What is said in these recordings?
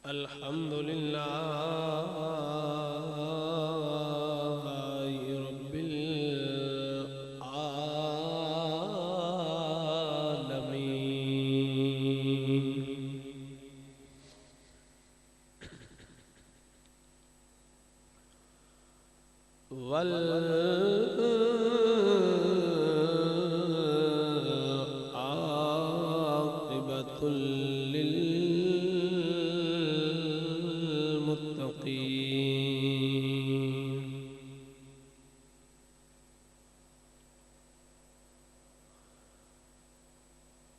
الحمد لله رب العالمين والعاقبة للمتقين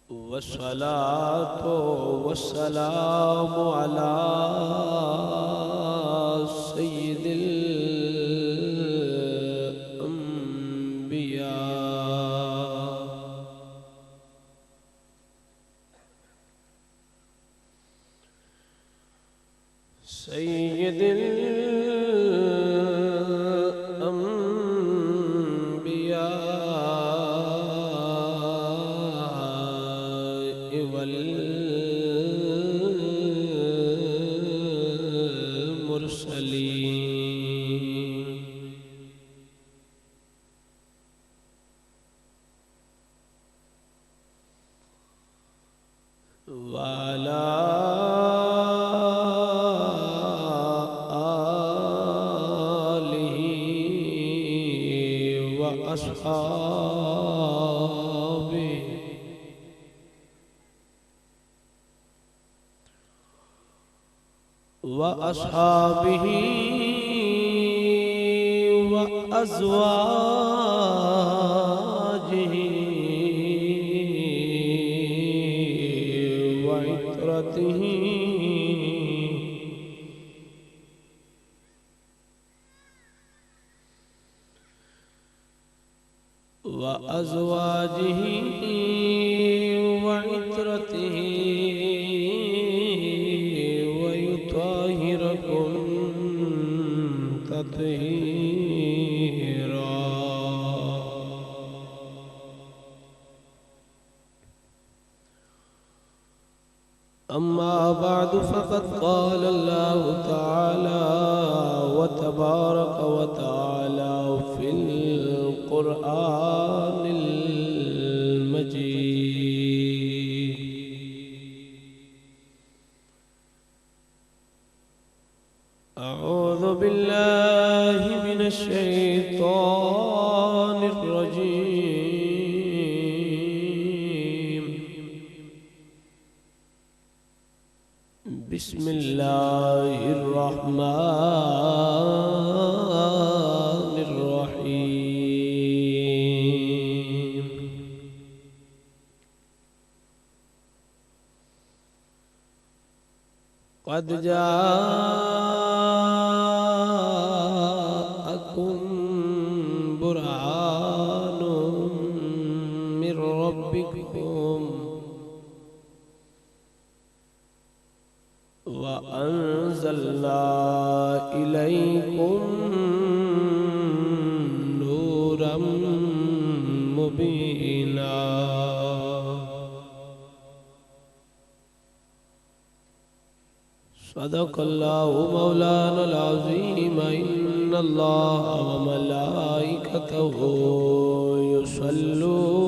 والصلاة والسلام على سيد الأنبياء سيد الأنبياء والمرسلين وعلى آله وأصحابه وأزواجه وعترته ويطهركم تطهيرا. أما بعد فقد قال الله تعالى وتبارك وتعالى في القرآن المجيد: أعوذ بالله من الشيطان الرجيم. بسم الله الرحمن الرحيم. قد جاءكم برهان من ربكم وأنزلنا إليكم نورا مبينا. صدق الله مولانا العظيم. إن الله وملائكته يصلون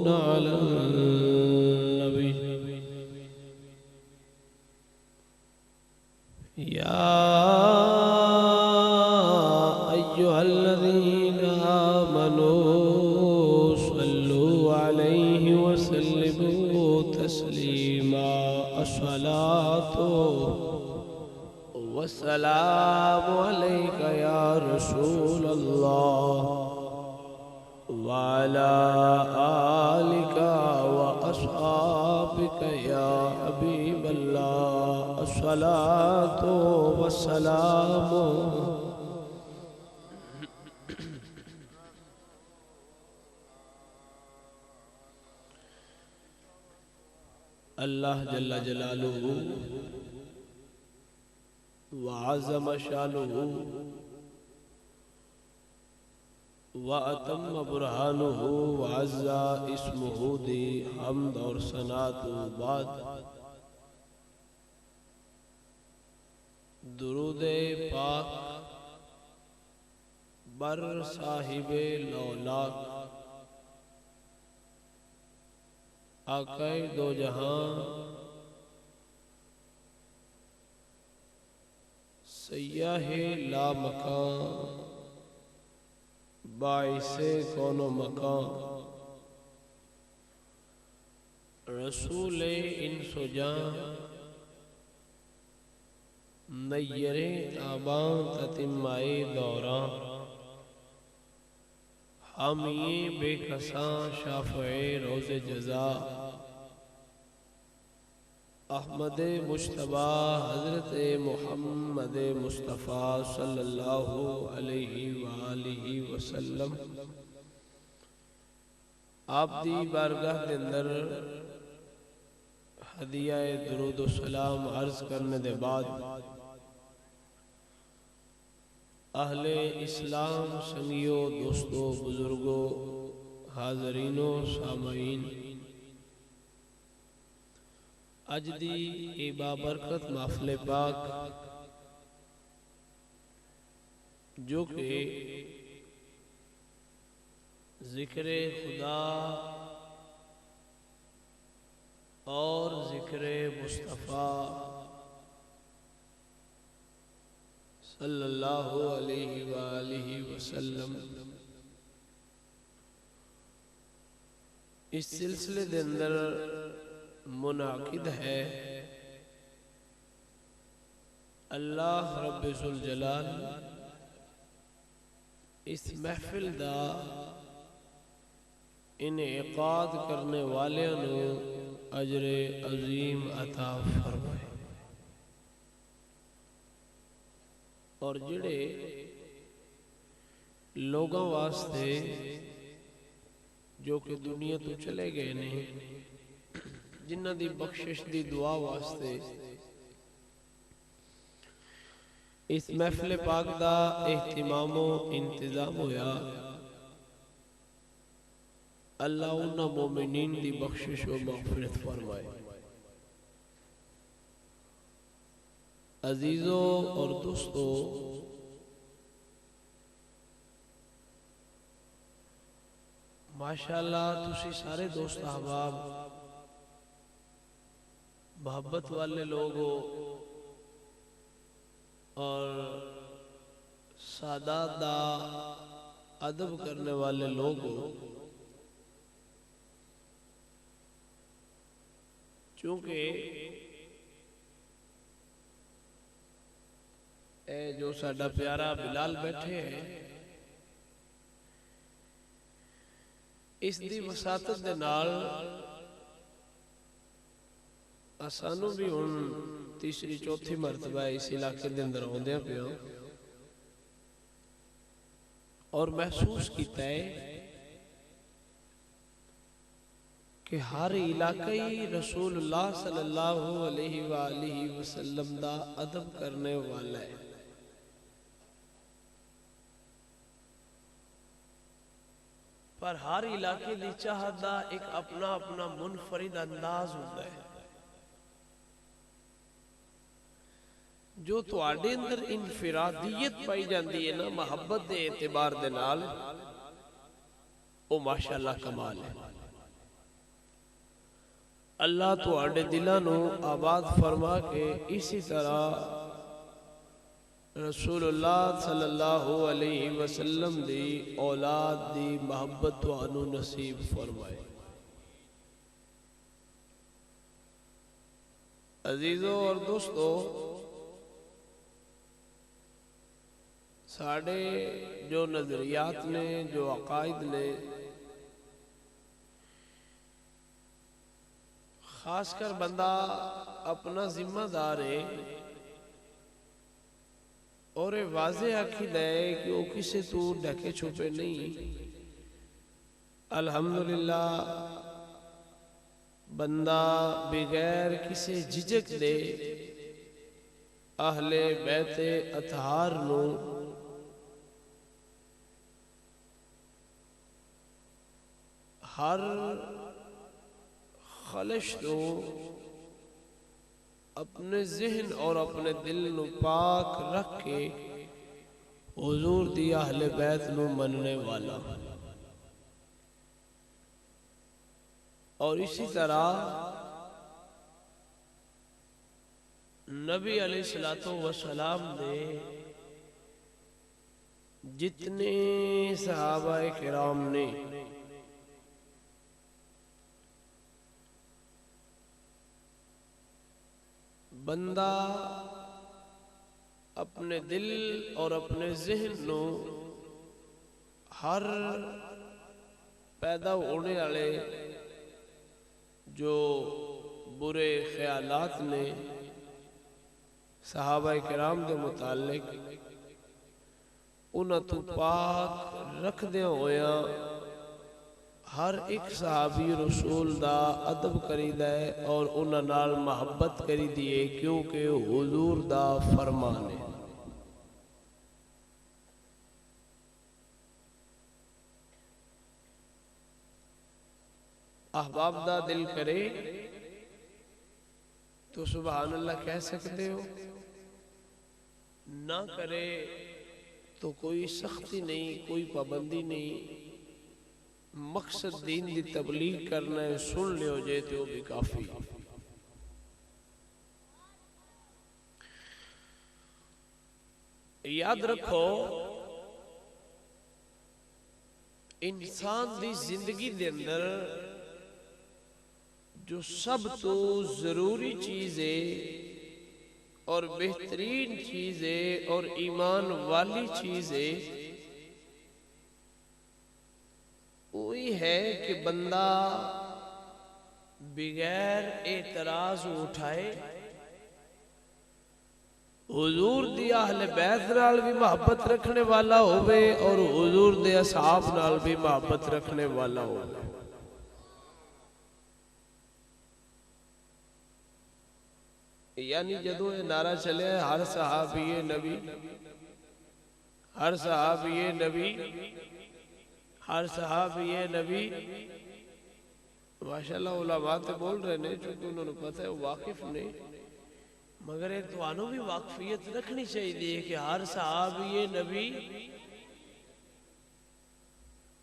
على النبي يا أيها الذين آمنوا صلوا عليه وسلموا تسليما. الصلاة والسلام عليك يا رسول الله وعلى آلك وأصحابك يا حبيب الله. الصلاة والسلام اللہ جل جلالہ وعظم شانہ وَأَتَمَّ بُرْحَانُهُ وَعَزَّ اسْمُهُ دی حمد اور ثنا تو بعد درود پاک بر صاحب لولاک آقا دو جہاں سیاہ لا مکان باعث کون و مکان رسول انس و جان نیر تابان تتمائے دوران حامی بے کساں شافع روز جزا احمد مجتبی حضرت محمد مصطفیٰ صلی اللہ علیہ وآلہ وسلم آپ دی بارگاہ دے اندر ہدیہ درود و سلام عرض کرنے دے بعد اہل اسلام سنگیو دوستو بزرگو حاضرینو سامعین اج دی اے بابرکت محفل پاک جو کہ ذکر خدا اور ذکر مصطفیٰ صلی اللہ علیہ وآلہ وسلم اس سلسلے دے اندر منعقد ہے۔ اللہ رب ذوالجلال اس محفل دا انعقاد کرنے والے اجر عظیم عطا فرمائے، اور جڑے لوگوں واسطے جو کہ دنیا تو چلے گئے نہیں، جنہ دی بخشش دی دعا واسطے اس محفل پاک دا اہتمام و انتظام ہویا، اللہ انہاں مومنین دی بخشش و مغفرت فرمائے۔ عزیزوں اور دوستو، ماشاءاللہ تسی سارے دوست احباب محبت والے لوگ ہو اور سادات دا ادب کرنے والے لوگ ہو، چونکہ اے جو ساڈا پیارا بلال بیٹھے ہیں، اس دی وساطت دے نال اسانو بھی ان تیسری چوتھی مرتبہ اس علاقے دے اندر ہوندے پیا اور محسوس کیتا ہے کہ ہر علاقائی رسول اللہ صلی اللہ علیہ وآلہ وسلم دا ادب کرنے والا ہے، پر ہر علاقے دی چاہت دا ایک اپنا اپنا منفرد انداز ہوتا ہے جو تو آڈے اندر انفرادیت پائی جاندی ہے نا محبت دے اعتبار دے نال، او ماشاءاللہ کمال ہے۔ اللہ تو آڈے دلانو آباد فرما کے اسی طرح رسول اللہ صلی اللہ علیہ وسلم دی اولاد دی محبت و انو نصیب فرمائے۔ عزیزوں اور دوستو، ساڑھے جو نظریات نے، جو عقائد نے، خاص کر بندہ اپنا ذمہ دار ہے اور واضح عقیدہ ہے کہ وہ کسی تو ڈھکے چھپے نہیں۔ الحمدللہ بندہ بغیر کسی جھجک دے اہل بیت اطہار نو ہر خلش تو اپنے ذہن اور اپنے دل نو پاک رکھ کے حضور دی اہل بیت نو مننے والا، اور اسی طرح نبی علیہ السلام نے جتنے صحابہ کرام نے بندہ اپنے دل اور اپنے ذہن نو ہر پیدا ہونے والے جو برے خیالات نے صحابہ کرام دے متعلق انہاں تو پاک رکھ دیا ہویا ہر ایک صحابی رسول دا ادب کریدا ہے اور انہاں نال محبت کریدی ہے، کیونکہ حضور دا فرمان ہے۔ احباب دا دل کرے تو سبحان اللہ کہہ سکتے ہو، نہ کرے تو کوئی سختی نہیں، کوئی پابندی نہیں، مقصد دین دی تبلیغ کرنا ہے، سن لے ہو جائے تو بھی کافی۔ یاد رکھو انسان دی زندگی دے اندر جو سب تو ضروری چیز ہے اور بہترین چیز ہے اور ایمان والی چیز ہے، وہی ہے کہ بندہ بغیر اعتراض اٹھائے حضور دی اہل بیت نال بھی محبت رکھنے والا ہوئے اور حضور دے اصحاب نال بھی محبت رکھنے والا ہوئے۔ یعنی جدو یہ نعرہ چلے ہر صحابی نبی، ہر صحابی نبی، ہر صحابی نبی، ماشاءاللہ علماء تے بول رہے ہیں چونکہ انہوں نے پتہ ہے واقف نہیں، مگر ایک توانوں بھی واقفیت رکھنی چاہیے کہ ہر صحابی نبی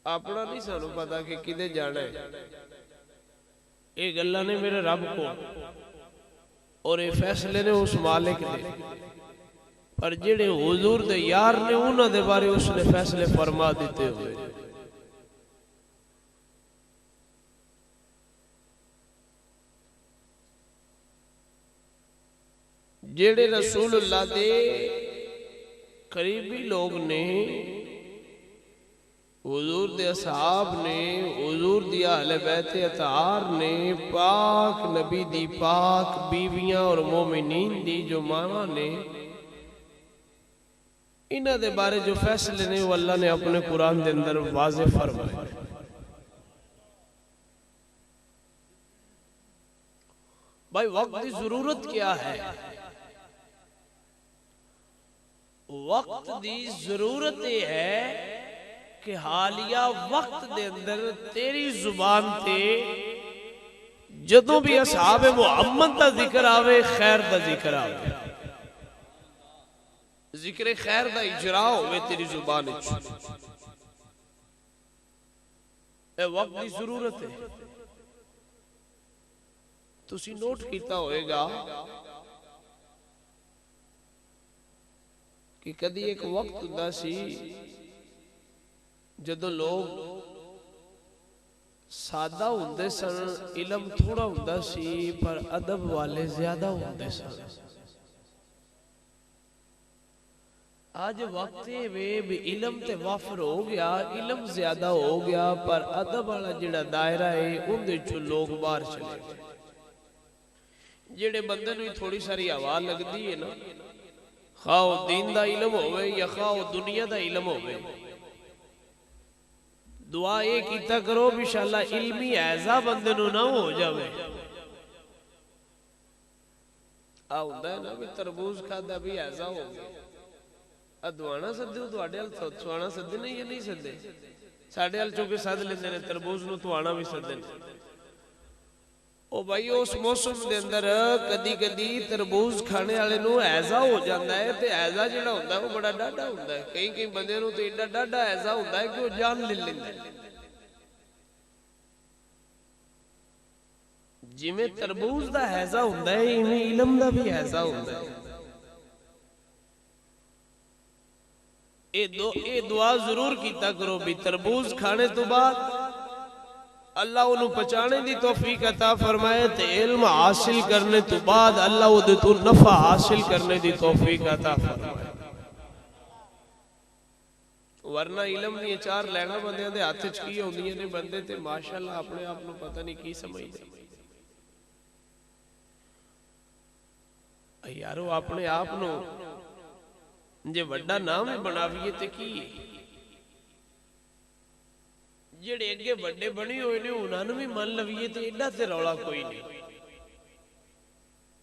اپنا نہیں سانو پتا کہ کدے جانا ہے، ایک اللہ نے میرے رب کو اور یہ فیصلے نے اس مالک نے، پر جڑے حضور دے یار نے انہوں دے بارے اس نے فیصلے فرما دیتے ہوئے۔ جڑے رسول اللہ دے قریبی لوگ نے، حضور دے اصحاب نے، حضور دی اہل بیت اطہار نے، پاک نبی دی پاک بیویاں اور مومنین دی جو ماں نے، انہاں دے بارے جو فیصلے نے وہ اللہ نے اپنے قرآن دے اندر واضح فرمائے۔ بھائی وقت دی ضرورت کیا ہے؟ وقت دی ضرورت یہ ہے کہ حالیہ وقت دے اندر تیری زبان تے جدوں بھی اصحاب محمد دا ذکر آوے، خیر دا ذکر آوے، ذکر خیر دا اجراء ہوئے تیری زبان اچھ، اے وقت دی ضرورت ہے۔ تسی نوٹ کیتا ہوئے گا کہ کدی ایک وقت دا سی جدو لوگ سادہ ہوندے سن، علم تھوڑا ہوندا سی پر ادب والے زیادہ ہوندے سن۔ آج وقت میں بھی علم تے وافر ہو گیا، علم زیادہ ہو گیا، پر ادب والا جڑا دائرہ ہے ان دے جو لوگ باہر چلے گئے۔ جڑے بندے نوی تھوڑی ساری آواز لگ دی ہے نا، خواہ دین دا علم ہوئے یا خواہ دنیا دا علم ہوئے، دعا یہ کیتا کرو انشاءاللہ علمی ایزا بندے نو نہ ہو جاوے۔ ہوندہ ہے نا بھی تربوز کھادا بھی ایزا ہو گیا، دعانا سدے ہو دعاڑے حال تھوانا سدے نہیں یا نہیں سدے، ساڑھے حال چونکہ سد لیندے نے تربوز نو تھوانا بھی سدے نے، او بھائی اس موسم دے اندر کدی کدی تربوز کھانے والے نو ایزا ہو جاتا ہے تے ایزا جڑا ہوندا ہے وہ بڑا ڈاڈا ہوندا ہے کئی کئی بندے نو تے ایڈا ڈاڈا ایزا ہوندا ہے کہ وہ جان لے لیندا ہے جی میں تربوز دا ایزا ہوندا ہے ایویں علم دا بھی ایزا ہوندا ہے اے دعا ضرور کیتا کرو بھی تربوز کھانے تو بعد اللہ انہوں پہچانے دی توفیق عطا فرمائے تے علم حاصل کرنے تو بعد اللہ وہ دے تو نفع حاصل کرنے دی توفیق عطا فرمائے ورنہ علم نہیں چار لینا بندے دے ہاتھ چکی ہوندی نے بندے تے ماشاءاللہ اپنے آپ نو پتہ نہیں کی سمجھ دے یارو اپنے آپ نو جے وڈا نام بناویے تے کی جڑے اگے وڈے بنی ہوئے نے انہاں نوں بھی من لویے تے ایڈا تے رولا کوئی نہیں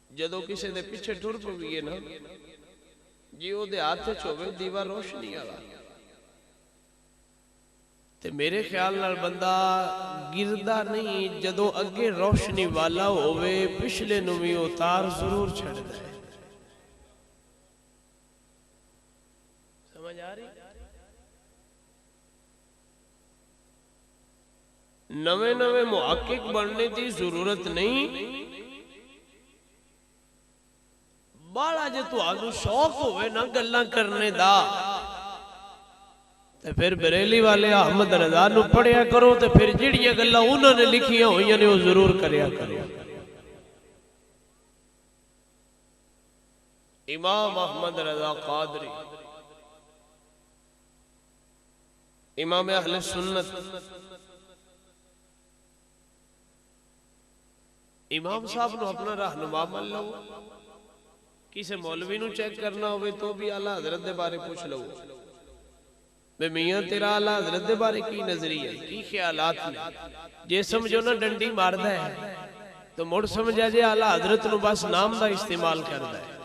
جدوں کسے دے پیچھے ٹر پویے نا جی او دے ہاتھ وچ ہوے دیوا روشنی والا تے میرے خیال نال بندہ گردا نہیں جدوں اگے روشنی والا ہوے پچھلے نوں وی اتار ضرور چھڑدا ہے سمجھ آ رہی نوے نوے محقق بننے دی ضرورت نہیں بالا جے تو آنو شوق ہوئے نا گلہ کرنے دا تے پھر بریلی والے احمد رضا نو پڑھیا کرو تے پھر جڑیاں گلہ انہوں نے لکھیاں ہوئیاں نے وہ ضرور کریا کرو امام احمد رضا قادری امام اہل سنت امام صاحب نو اپنا رہنما مان لو کسی مولوی نو چیک کرنا ہوئے تو بھی اعلیٰ حضرت دے بارے پوچھ لو بے میاں تیرا اعلیٰ حضرت دے بارے کی نظریہ کی خیالات میں جے سمجھو نا ڈنڈی ماردہ ہے تو موڑ سمجھا جے اعلیٰ حضرت نو بس نام دا استعمال کردہ ہے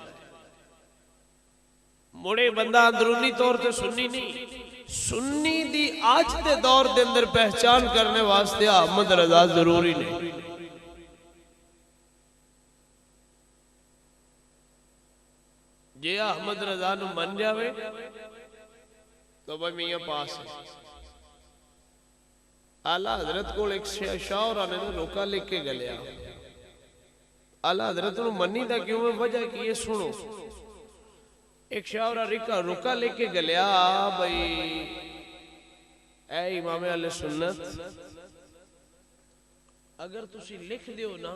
موڑے بندہ اندرونی طور تے سنی نہیں سنی دی آج دے دور دے اندر پہچان کرنے واسطے احمد رضا ضروری نہیں جے احمد رضا نو من جاوے تو بھائی میاں پاس ہے اعلیٰ حضرت کو ایک شاعر آنے نے روکا لکھ کے گلیا اعلیٰ حضرت نو منی دا کیوں میں وجہ کی یہ سنو ایک شاعر روکا لکھ کے گلیا بھائی اے امام اہل سنت اگر تسی لکھ دیو نا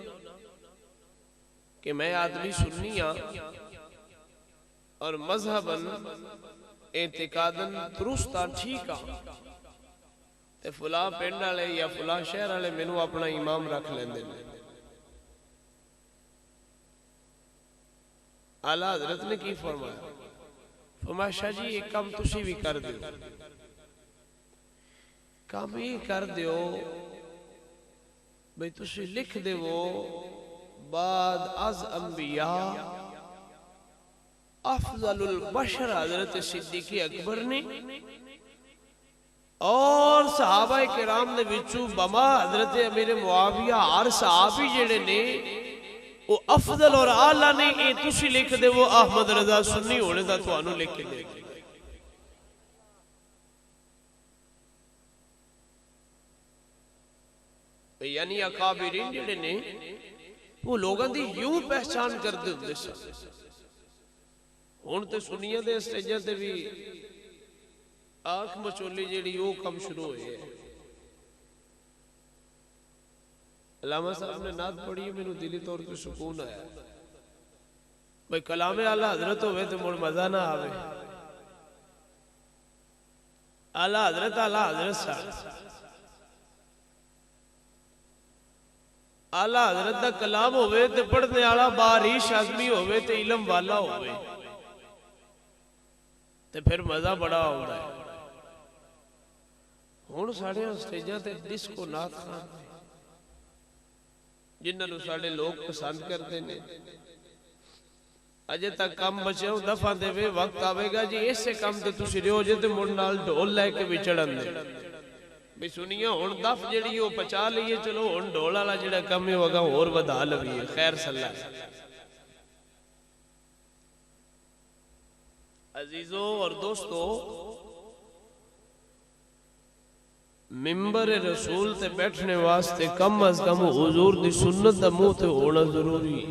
کہ میں آدمی سنی ہاں اور مذہباً اعتقاداً درستاں ٹھیک ہاں تے فلاں پنڈ والے یا فلاں شہر والے مینوں اپنا امام رکھ لیندے نے اعلیٰ حضرت نے کی فرمایا فرمایا شاہ جی ایک کام تسی بھی کر دیو کام یہ کر دیو بھئی تسی لکھ دیو بعد از انبیاء افضل البشر حضرت صدیقی اکبر نے اور صحابہ کرام نے وچو بما حضرت امیر معاویہ ہر صحابی جڑے نے وہ افضل اور اعلیٰ نے اے تسی لکھ دے وہ احمد رضا سنی ہونے دا تو آنو لکھ دے یعنی اکابرین جڑے نے وہ لوگاں دی یوں پہچان کر دے ہوندے سن ہون تے سنیاں دے اسٹیجاں تے بھی آنکھ مچولی جیڑی وہ کم شروع ہوئے ہیں علامہ صاحب نے نعت پڑھی ہے میں دلی طور پہ سکون آیا بھئی کلام اعلیٰ حضرت ہوئے تو مڑ مزہ نہ آوے اعلیٰ حضرت صاحب اعلیٰ حضرت دا کلام ہوئے تو پڑھنے آلا باریش آدمی ہوئے تو علم والا ہوئے تو پھر مزہ بڑا ہو رہا ہے ہون ساڑھے اسٹیجاں تے ڈسکو نات خان جنہاں نو ساڑھے لوگ پسند کرتے ہیں اجے تک کم بچے ہوں دفعہ دے وے وقت آوے گا جی اس سے کم تے تسی رہو جے تے مڑ نال ڈھول لے کے بچڑن دے بھی سنیے ہن دف جڑی وہ پچا لیے چلو ہن ڈھول والا جڑا کم ہے وگا اور ودا لویے خیر صلی اللہ عزیزو اور دوستو ممبر رسول تے بیٹھنے واسطے کم از کم حضور دی سنت دا منہ تے ہونا ضروری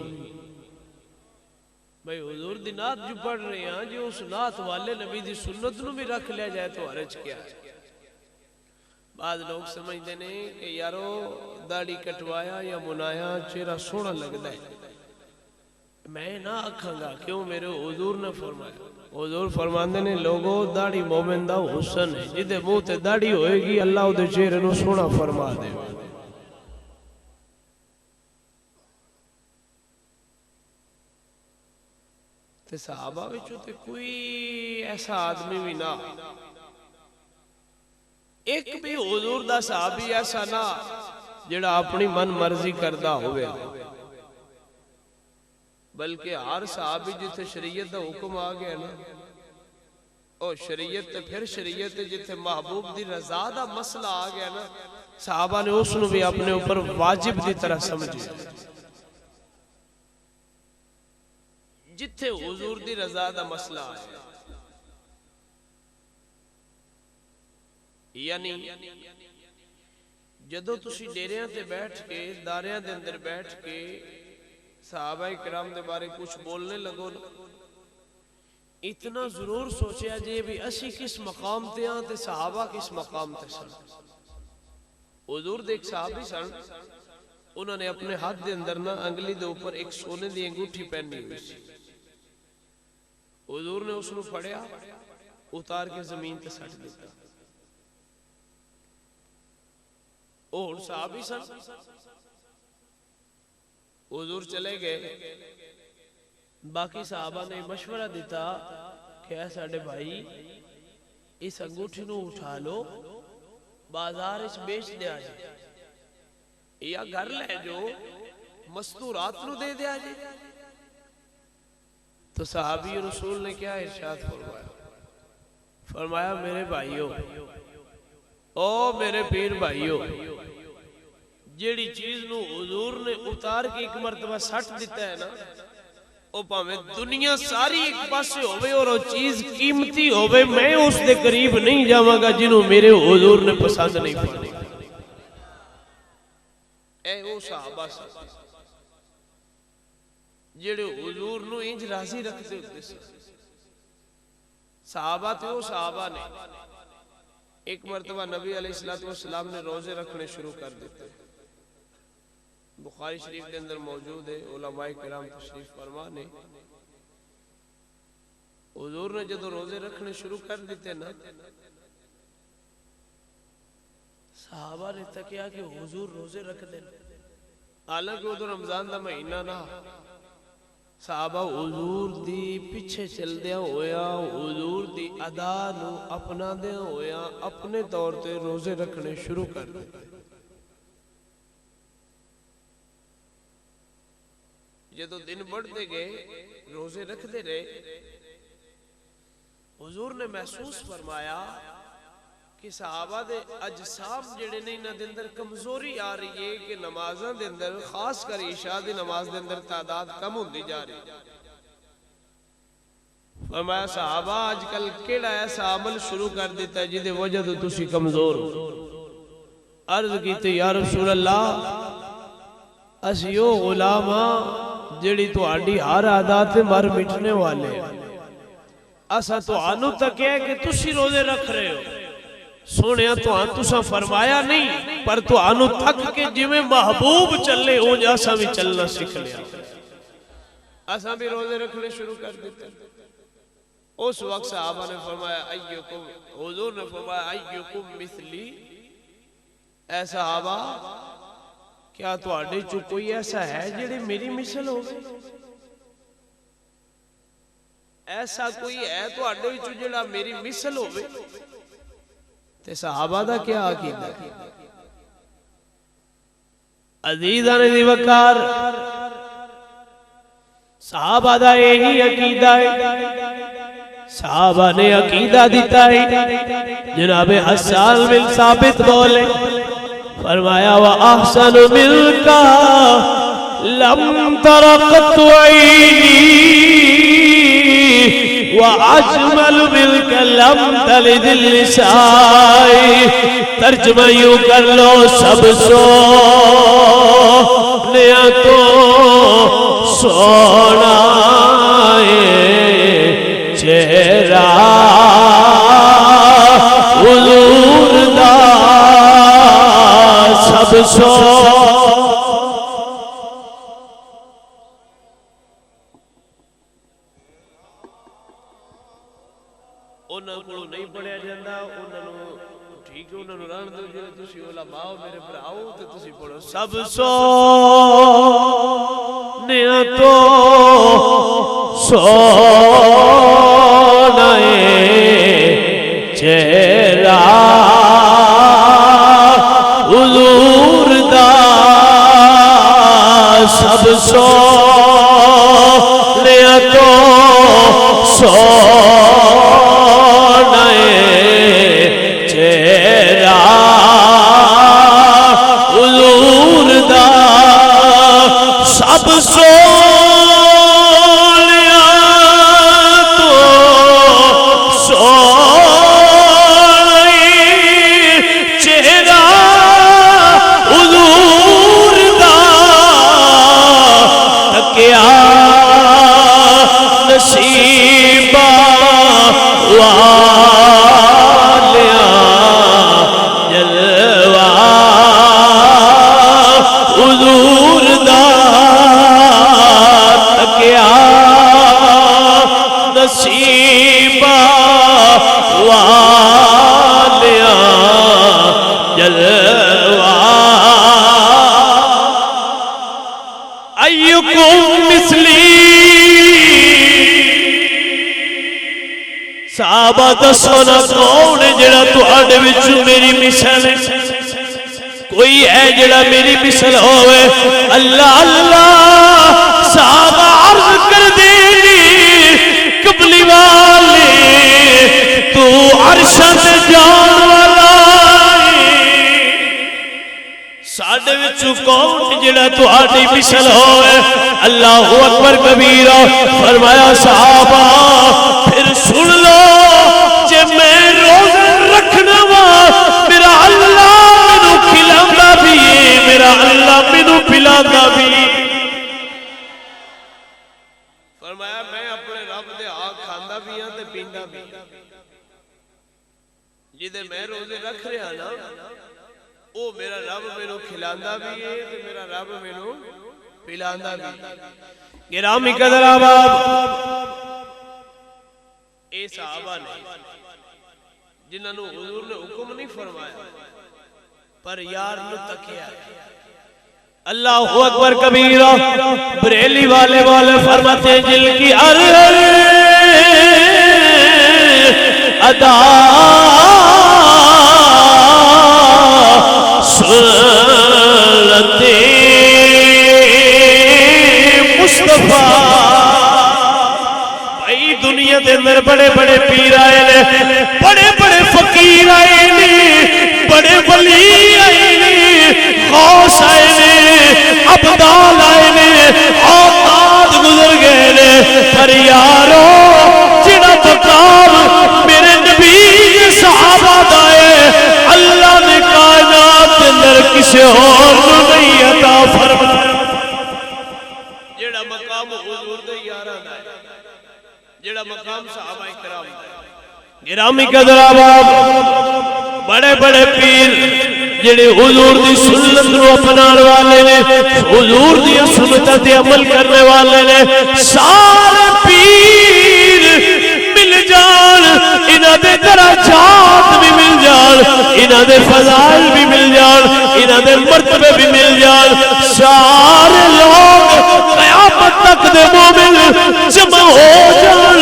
بھئی حضور دی نعت جو پڑھ رہے ہیں جو اس نعت والے نبی دی سنت نو بھی رکھ لیا جائے تو حرج کیا ہے بعض لوگ سمجھتے ہیں کہ یارو داڑھی کٹوایا یا منایا چہرہ سونا لگتا ہے میں نہ آکھاں گا کیوں میرے حضور نے فرمایا حضور فرماندے نے لوگوں داڑھی مومن دا حسن ہے جدے منہ تے داڑھی ہوئے گی اللہ او دے چہرے نو سونا فرما دے تے صحابہ وچوں تے کوئی ایسا آدمی بھی نہ ایک بھی حضور دا صحابی ایسا نہ جڑا اپنی من مرضی کردہ ہوئے بلکہ ہر صحابی جتے شریعت دا حکم آگیا نا او شریعت تے پھر شریعت جتے محبوب دی رضا دا مسئلہ آگیا نا صحابہ نے اس نو بھی اپنے اوپر واجب دی طرح سمجھے جتھے حضور دی رضا دا مسئلہ آیا یعنی جدو تسی ڈیریاں تے بیٹھ کے داریاں دے اندر بیٹھ کے صحابہ کرام دے بارے کچھ بولنے لگو اتنا ضرور سوچیا جے بھی اسی کس مقام تے ہاں تے صحابہ کس مقام تے سن حضور دے ایک صحابی سن انہوں نے اپنے ہاتھ دے اندر نا انگلی دے اوپر ایک سونے دی انگوٹھی پہنی ہوئی سی حضور نے اس نو پڑھیا اتار کے زمین تے سٹ دیتا اور صحابی سن حضور چلے گئے باقی صحابہ نے مشورہ دیتا کہ اے ساڑے بھائی اس انگوٹھی نو اٹھا لو بازار اس بیچ دیا جائے یا گھر لے جو مستورات نو دے دیا جائے تو صحابی رسول نے کیا ارشاد فرمایا میرے بھائیو او میرے پیر بھائیو جیڑی چیز نو حضور نے اتار کے ایک مرتبہ سٹ دیتا ہے نا او پاویں دنیا ساری ایک پاسے ہوئے اور وہ چیز قیمتی ہوئے میں اس دے قریب نہیں جاواں گا جنہوں میرے حضور نے پسند نہیں فرمایا اے او صحابہ سے جیڑے حضور نو انج راضی رکھتے ہوتے سے صحابہ تے او صحابہ نے ایک مرتبہ نبی علیہ السلام نے روزے رکھنے شروع کر دیتے بخاری شریف کے اندر موجود ہے علماء کرام تشریف فرما نے حضور نے جدو روزے رکھنے شروع کر دیتے نا صحابہ نے تکیا کہ حضور روزے رکھ دیں حالانکہ ادھر رمضان دا مہینہ نہ صحابہ حضور دی پیچھے چل دیا ہویا حضور دی ادا نو اپنا دیا ہویا اپنے طور تے روزے رکھنے شروع کر دیتے جدو دن بڑھتے گئے روزے رکھتے رہے حضور نے محسوس فرمایا کہ صحابہ دے اجسام جڑے نہیں نہ دے اندر کمزوری آ رہی ہے کہ نمازاں دے اندر خاص کر عشاء دی نماز دے اندر تعداد کم ہوندی جا رہی فرمایا صحابہ آج کل کیڑا ایسا عمل شروع کر دیتا ہے جدے وجہ تو تسی کمزور ہو عرض کیتے یا رسول اللہ اسیو غلاماں جڑی تو آڈی ہر عادات مر مٹنے والے ہیں اسا تو آنو تک ہے کہ تسی روزے رکھ رہے ہو سونیا تو آن تسا فرمایا نہیں پر تو آنو تک کہ جی میں محبوب چلے ہوں جا اسا بھی چلنا سکھ لیا اسا بھی روزے رکھنے شروع کر دیتے اس وقت صحابہ نے فرمایا ایوکم حضور نے فرمایا ایوکم مثلی اے صحابہ کیا تو آڈے چو کوئی ایسا ہے جڑے میری مثل ہو گئی ایسا کوئی ہے تو آڈے چو جڑا میری مثل ہو گئی تے صحابہ دا کیا عقیدہ ہے عزیزان دی وقار صحابہ دا یہی عقیدہ ہے صحابہ نے عقیدہ دیتا ہے جناب حسان بن ثابت بولے فرمایا وَأَحْسَنُ مِنْكَ لَمْ تَرَ قَطُّ عَيْنِي وَأَجْمَلُ مِنْكَ لَمْ تَلِدِ النِّسَاءِ ترجمہ یوں کر لو سب سونیا تو سونا چہرہ حضور دا سب سو انہوں کو نہیں پڑھیا جاندہ انہوں ٹھیک ہے انہوں رہن دو جو تسی علماء میرے بھراؤ تو تسی پڑھو سب سو نیا تو سونائے چہرہ حضور دا سب سونائے تو سونائے چہرہ حضور دا سب صحابہ دسونا کون ہے جڑا تو آڑے وچو میری مثال ہے کوئی ہے جڑا میری مثال ہوئے اللہ اللہ صحابہ عرض کر دینی قبلی والے تو عرشت جان والا ساڑھے وچو کون جڑا تو آڑی مثال ہوئے اللہ اکبر کبیرہ فرمایا صحابہ پھر سن لو جے میں روزہ رکھنا وا میرا اللہ مینوں کھلانا بھی میرا اللہ مینوں پلانا بھی فرمایا میں اپنے رب دے آگ کھاندہ بھی ہاں تے پیندہ بھی جدے میں روزے رکھ رہا نا او میرا رب مینوں کھلانا بھی ہے تے میرا رب مینوں پلانا بھی گرامی قدر آباد اے صحابہ نے جنہوں نے حضور نے حکم نہیں فرمایا پر یار نو تکیا اللہ اکبر کبیرہ بریلی والے فرماتے ہیں جل کی ادا سنتے مصطفیٰ دنیا دے اندر بڑے بڑے پیر آئے نے بڑے بڑے فقیر آئے نے بڑے ولی آئے نے غوث آئے نے عبدال آئے نے اوقات گزر گئے نے پر یارو جنہ مقام میرے نبی صحابہ دائے اللہ نے کائنات اندر کسی اور نہیں عطا فرمایا جڑا مقام حضور دے یارہ دائے جڑا مقام صحابہ اکرام گرامی قدر آباد بڑے بڑے پیر جڑے حضور دی سنت رو اپنان والے نے حضور دی سنت دی عمل کرنے والے نے سارے پیر مل جان انہاں دے درجات بھی مل جان انہاں دے فضائل بھی مل جان انہاں دے مرتبے بھی مل جان سارے لوگ قیامت تک دے مومن جمع ہو جان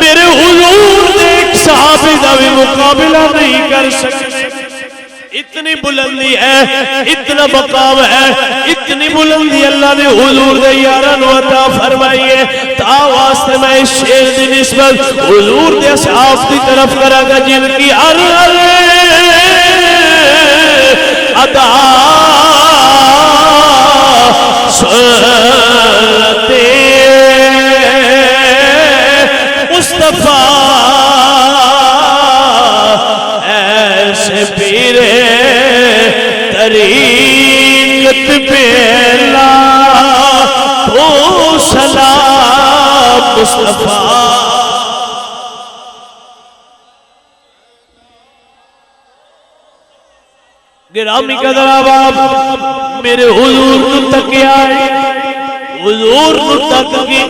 میرے حضور دے ایک صحابی دا بھی مقابلہ نہیں کر سکتے اتنی بلندی ہے، اتنا مقام ہے، اتنی بلندی اللہ نے حضور دے یاران و عطا فرمائی ہے۔ تا واسطے میں اس شیر دی نسبت حضور دے اصحاب دی طرف کرا گا جن کی ہر ادا سنتے مصطفیٰ ایسے پیر طریقت پہلا تو سلام مصطفیٰ۔ گرامی قدر آباب میرے حضور نو تکیا ہے، حضور نو تکی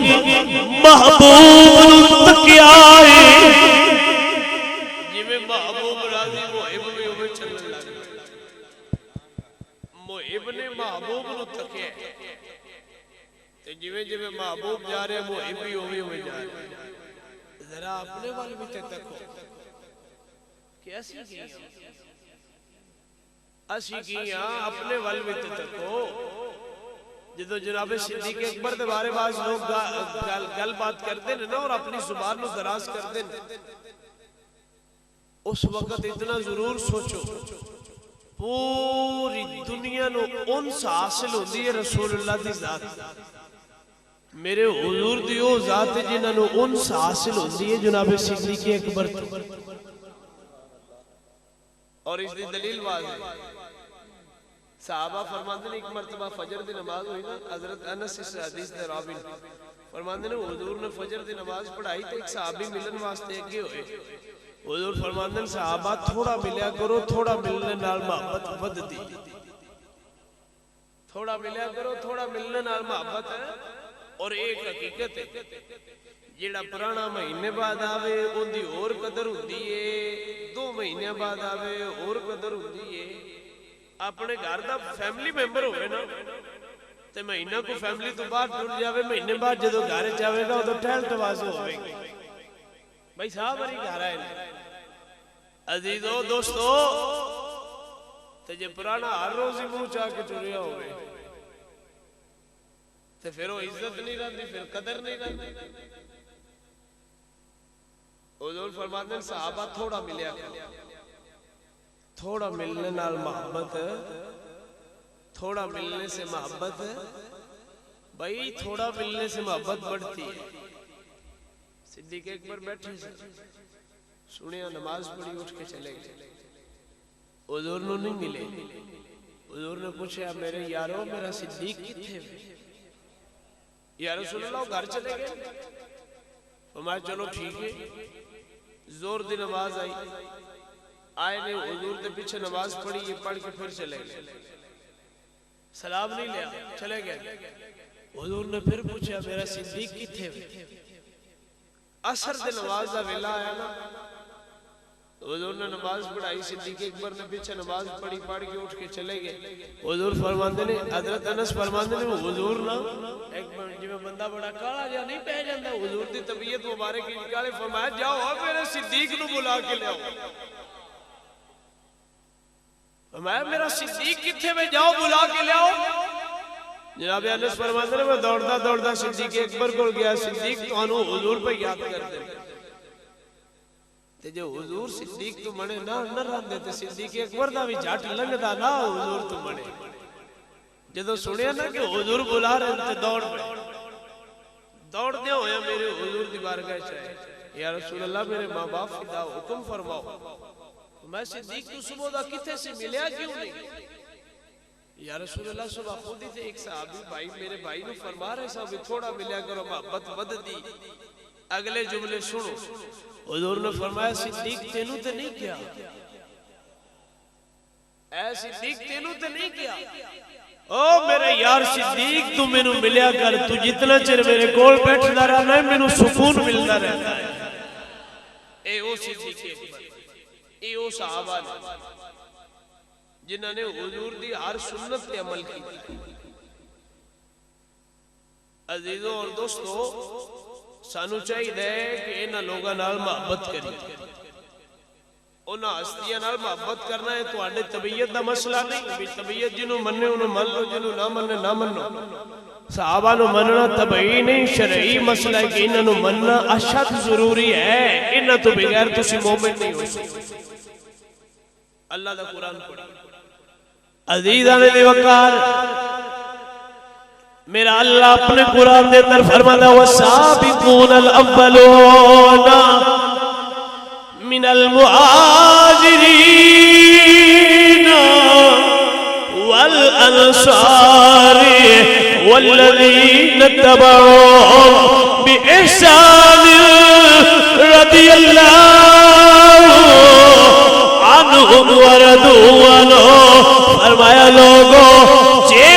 محبوب نو تکیا ہے، جی میں محبوب راضی محب میں ہوئے چلنے لگے، محب نے محبوب نو تکیا ہے، تو جی میں محبوب جا رہے محب بھی ہوئے جا رہے، ذرا اپنے والے بھی تکو کیسی کیا اسی کیا اپنے والوی تکو۔ جدو جناب صدیق اکبر دے بارے بعض لوگ گل بات کرتے ہیں نا اور اپنی زبان نو دراز کرتے ہیں، اس وقت اتنا ضرور سوچو پوری دنیا نو انس حاصل ہوندی ہے رسول اللہ دی ذات، میرے حضور دی وہ ذات جنہاں نو انس حاصل ہوندی ہے جناب صدیق اکبر تو، اور اس دی دلیل واضح صحابہ فرماندے نے ایک مرتبہ فجر دی نماز ہوئی نا، حضرت انس اس حدیث دے راوی فرماندے نے حضور نے فجر دی نماز پڑھائی تو ایک صحابی ملن واسطے اگے ہوئے، حضور فرماندے نے صحابہ تھوڑا ملیا کرو، تھوڑا ملنے نال محبت ود دی، تھوڑا ملیا کرو، تھوڑا ملنے نال محبت ہے۔ اور ایک حقیقت ہے جیڑا پرانا مہینے بعد آوے ان دی اور قدر ہوندی ہے، 2 مہینے بعد آوے اور قدر ہوندی ہے۔ اپنے گھر دا فیملی ممبر ہوئے نا تے مہینہ کو فیملی تو باہر ٹر جاوے، مہینے بعد جدو گھر جاوے گا تو ٹھہل ٹوازو ہوئے گی، بھائی صاحب بری گھر آئے عزیزو دوستو، تے جے پرانا ہر روز ہی منہ چاہ کے ٹریا ہوئے تے پھر وہ عزت نہیں رہتی، پھر قدر نہیں رہتی۔ حضور فرماتے ہیں صحابہ تھوڑا ملیا تھوڑا ملنے نال محبت، تھوڑا ملنے سے محبت، بھائی تھوڑا ملنے سے محبت بڑھتی ہے۔ صدیق اکبر بیٹھے سے سنیا نماز پڑھی اٹھ کے چلے گئے، حضور نو نہیں ملے، حضور نے پوچھا میرے یارو میرا صدیق کتھے ہوئے؟ یا رسول اللہ گھر چلے گئے، فرمایا چلو ٹھیک ہے۔ زور دی نماز آئی، آئے نے حضور دے پیچھے نماز پڑھی، یہ پڑھ کے پھر چلے گئے، سلام نہیں لیا چلے گئے۔ حضور نے پھر پوچھا میرا صدیق کتھے ہوئے؟ عصر دے نماز دا ویلا آیا نا، حضور نے نماز پڑھائی، صدیق اکبر نے پیچھے نماز پڑھی، پڑھ کے اٹھ کے چلے گئے۔ حضور فرماندے نے حضرت انس فرماندے نے حضور نا ایک جی میں بندہ بڑا کالا جا نہیں پہ جاندہ، حضور دی طبیعت مبارک کی کالے فرمایا جاؤ میرے صدیق نو بلا کے لے آؤ، فرمایا میرا صدیق کتھے میں جاؤ بلا کے لے آؤ۔ جناب انس فرماندے نے میں دوڑتا دوڑتا صدیق اکبر کو گیا، صدیق تو انہوں حضور پہ یاد کر دے تے جو حضور صدیق تو منے نہ رہندے تے صدیق اکبر دا بھی جھٹ لنگدا نا حضور تو منے، جدو سنیا نا کہ حضور بلا رہے تے دوڑ دے ہویا میرے حضور دی بارگاہ چاہے، یا رسول اللہ میرے ماں باپ فدا حکم فرماؤ، میں صدیق تو صبح دا کتے سے ملیا کیوں نہیں؟ یا رسول اللہ صبح خود ہی تھے ایک صحابی بھائی میرے بھائی نے فرما رہے صاحبی تھوڑا ملیا کرو محبت ود دی۔ اگلے جملے سنو، حضور نے فرمایا صدیق تینوں تے نہیں کیا، اے صدیق تینوں تے نہیں کیا، او میرے یار صدیق تو میں نو ملیا کر، تو جتنا چر میرے کول بیٹھدا رہنا ہے میں نو سکون ملدا رہتا ہے۔ اے او صدیق اکبر، اے او صحابہ نے جنہاں نے حضور دی ہر سنت پہ عمل کی۔ عزیزوں اور دوستو سانو چاہیے دے کہ انہاں لوگاں نال محبت کری، انہاں ہستیاں نال محبت کرنا ہے تواڈے طبیعت دا مسئلہ نہیں بھی طبیعت جنوں مننے انہوں من لو جنوں نہ مننے نہ منو صحابہ نو مننا طبعی نہیں شرعی مسئلہ ہے کہ انہوں مننا اشد ضروری ہے انہوں تو بغیر تسی مومن نہیں ہو سکتے اللہ دا قرآن پڑھی عزیزان دی وقار میرا اللہ اپنے قرآن دے اندر فرماتا وَالسَّابِقُونَ الْأَوَّلُونَ مِنَ الْمُهَاجِرِينَ وَالْأَنصَارِ وَالَّذِينَ اتَّبَعُوهُم بِإِحْسَانٍ رَضِيَ اللَّهُ عنہم وردوا عنہ فرمایا لوگوں جے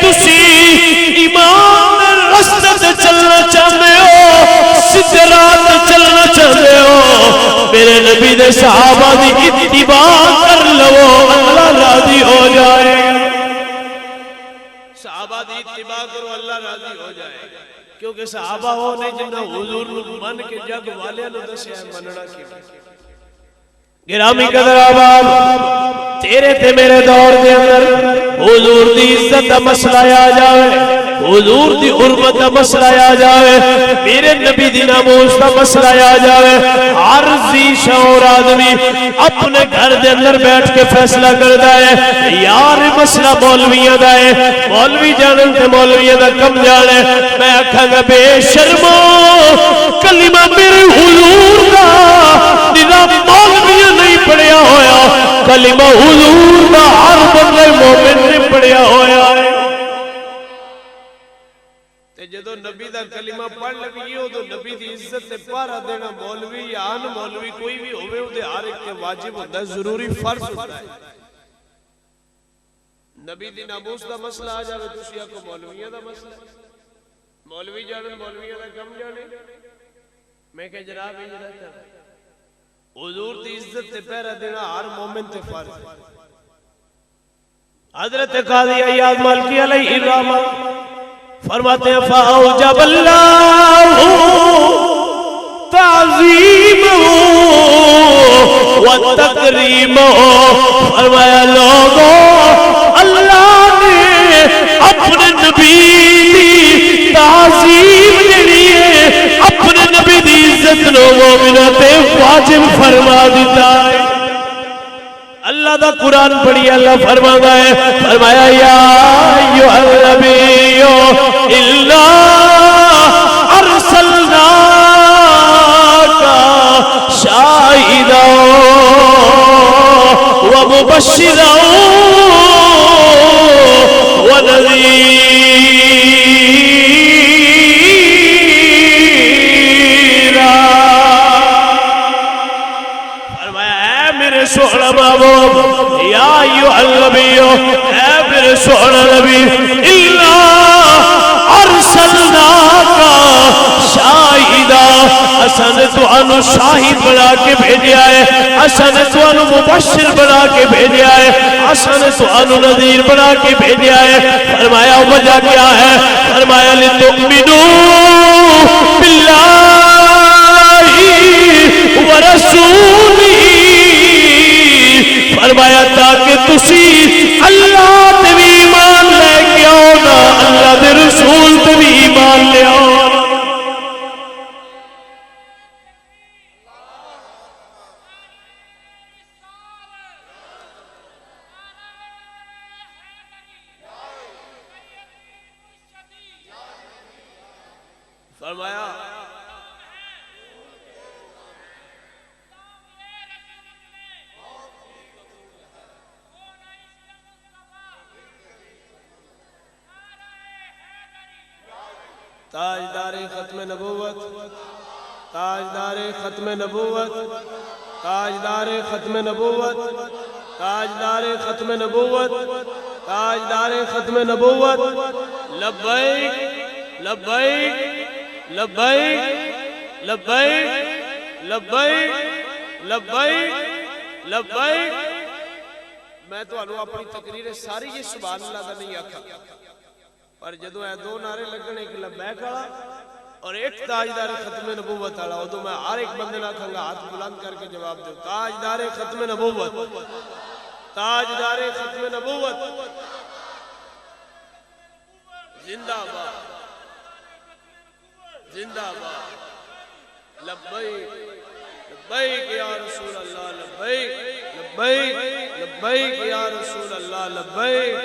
تسی ایمان رستے سے چلنا چاہتے ہو سدرات چلنا چاہتے ہو میرے نبی دے صحابہ دی اتباع کر لو اللہ راضی ہو جائے صحابہ دی اتباع کرو اللہ راضی ہو جائے کیونکہ صحابہ ہونے جنہ حضور من کے جگ والے نو دسیا مننا کی گرامی قدر آباد تیرے تے میرے دور دے اندر حضور دی عزت دا مسئلہ آ جاوے حضور دی حرمت دا مسئلہ آ جاوے میرے نبی دی ناموس دا مسئلہ آ جاوے ہر ذی شعور آدمی اپنے گھر دے اندر بیٹھ کے فیصلہ کردا ہے یار مسئلہ مولویاں دا ہے مولوی جانن تے مولویاں دا کم جانے میں آکھاں گا بے شرمو کلمہ میرے حضور دا نظام مولویاں نہیں پڑھیا ہویا کلمہ حضور دا ہر بندے مومن نے پڑھیا ہویا ہے جدو نبی دا کلمہ پڑھ لگی ہو تو نبی دی عزت سے پارا دینا مولوی یا ان مولوی کوئی بھی ہوئے ہو دے ہر ایک کے واجب ہوتا ہے ضروری فرض ہوتا ہے نبی دی ناموس دا مسئلہ آ جاوے تو شیعہ کو مولویہ دا مسئلہ مولوی جانے مولویہ دا کم جانے میں کہ جناب ہی جناب حضور دی عزت تے پیرا دینا ہر مومن تے فرض حضرت قاضی ایاز مالکی علیہ الرحمہ فرماتے ہیں فَأَوْجَبَ اللَّهُ تَعْظِيمَهُ وَتَقْرِيمَهُ فرمایا لوگوں اللہ نے اپنے نبی دی تعظیم لیے اپنے نبی دی عزت نو مومنات واجب فرما دیتا ہے اللہ دا قرآن پڑھی اللہ فرماتا ہے فرمایا یا ایھا النبی الا ارسلناک شاہدا ومبشرا ونذیرا فرمایا اے میرے سونا محبوب یا ایھا النبی اے میرے سونا نبی الا ارسلناک شاہدا اساں نے تانوں شاہد بنا کے بھیجا ہے اساں نے تانوں مبشر بنا کے بھیجا ہے اساں نے تانوں نذیر بنا کے بھیجا ہے فرمایا وجہ کیا ہے فرمایا لتؤمنوا باللہ ورسولہ فرمایا تاکہ تسی اللہ تے بھی ایمان لے کے آؤ نا اللہ دے رسول تے بھی ایمان لے آؤ فرمایا تاجدار ختم نبوت تاجدار ختم نبوت تاجدار ختم نبوت تاجدار ختم نبوت تاجدار ختم نبوت لبیک لبیک لبیک لبیک لبیک لبیک لبیک میں تو انہوں اپنی تقریر ساری یہ سبحان اللہ دا نہیں آکھا پر جدو اے دو نعرے لگنے ایک لبیک والا اور ایک تاجدار ختم نبوت والا ہو تو میں ہر ایک بندے نہ کھنگا ہاتھ بلند کر کے جواب دوں تاجدار ختم نبوت تاجدار ختم نبوت زندہ باد زندہ باد لبیک لبیک یا رسول اللہ لبیک لبیک لبیک یا رسول اللہ لبیک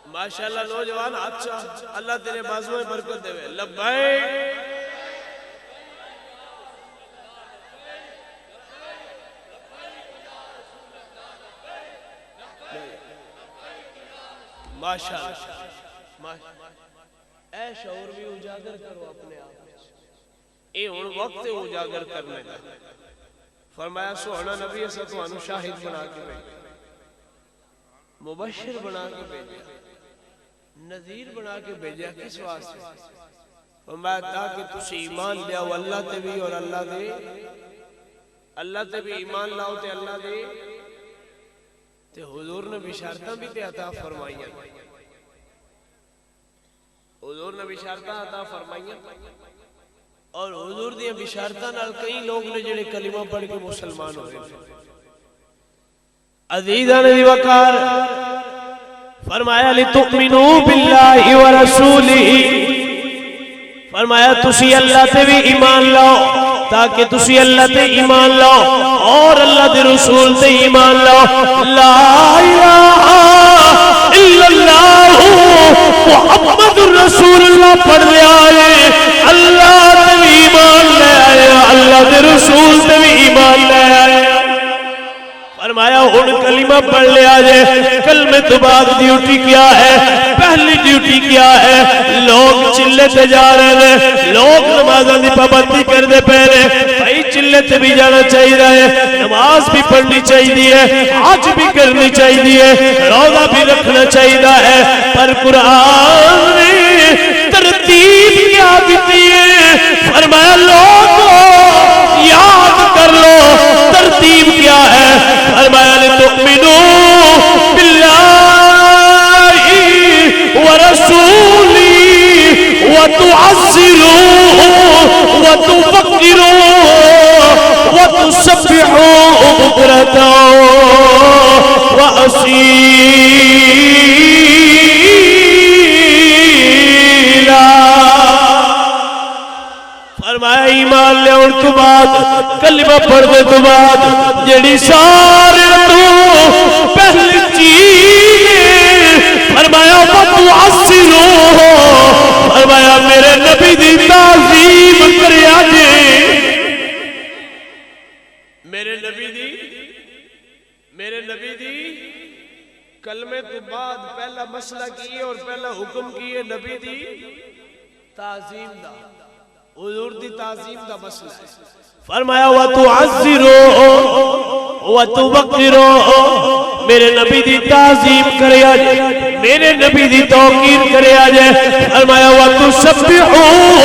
ماشاءاللہ نوجوان اچھا اللہ تیرے بازو میں برکت دے لبیک ماشاءاللہ اے شعور بھی اجاگر کرو اپنے آپ اے ان وقت اجاگر کرنے کا فرمایا سوہنا نبی ایسا تو انو شاہد بنا کے بھیجا مبشر بنا کے بھیجا نذیر بنا کے بھیجا کس واسطے فرمایا تاکہ تسی ایمان لیا و اللہ تے بھی اور اللہ تے بھی ایمان لاؤ تے اللہ دے تے حضور نے بشارتاں بھی تے عطا فرمائیاں حضور نے بشارتاں عطا فرمائیاں اور حضور دیا بشارتاں نال کئی لوگ نے جڑے کلمہ پڑھ کے مسلمان ہوئے عزیزان دی وقار فرمایا لِتُؤْمِنُوا بِاللَّهِ وَرَسُولِهِ فرمایا تسی اللہ تے بھی ایمان لاؤ تاکہ تسی اللہ تے ایمان لاؤ اور اللہ دے رسول تے ایمان لاؤ لا الہ الا اللہ محمد رسول اللہ پڑھ لیا ہے اللہ تے بھی ایمان لے آئے اللہ دے رسول تے بھی ایمان لے آئے فرمایا ان کلمہ پڑھ لیا جائے کلمہ تو بعد ڈیوٹی کیا ہے پہلی ڈیوٹی کیا ہے لوگ چلے تے جا رہے ہیں لوگ نمازاں دی پابندی کر دے پہلے بھائی چلے تے بھی جانا چاہیے ہے نماز بھی پڑھنی چاہیے حج بھی کرنی چاہیے روزہ بھی رکھنا چاہیے ہے پر قرآن نے ترتیب کیا دیتی ہے فرمایا لوگوں یاد کر لو ترتیب کیا ہے فرمایا لِتُؤْمِنُوا بِاللَّهِ وَرَسُولِهِ وَتُعَزِّرُوهُ وَتُفَكِّرُوهُ وَتُسَبِّحُوهُ بُكْرَةً وَأَصِيلًا فرمایا ایمان لے ان تو بعد کلمہ پڑھنے تو بعد جڑی سارے تو پہلی چیز فرمایا وَتُعَصِّرُوهُ فرمایا میرے نبی دی تعظیم کریا جے میرے نبی دی کلمے تو بعد پہلا مسئلہ کیے اور پہلا حکم کیے نبی دی تعظیم دا حضور دی تعظیم دا مسئلہ ہے فرمایا وَتُعَزِّرُوهُ وَتُوَقِّرُوهُ میرے نبی دی تعظیم کریا جائے میرے نبی دی توقیر کریا جائے فرمایا وَتُسَبِّحُوهُ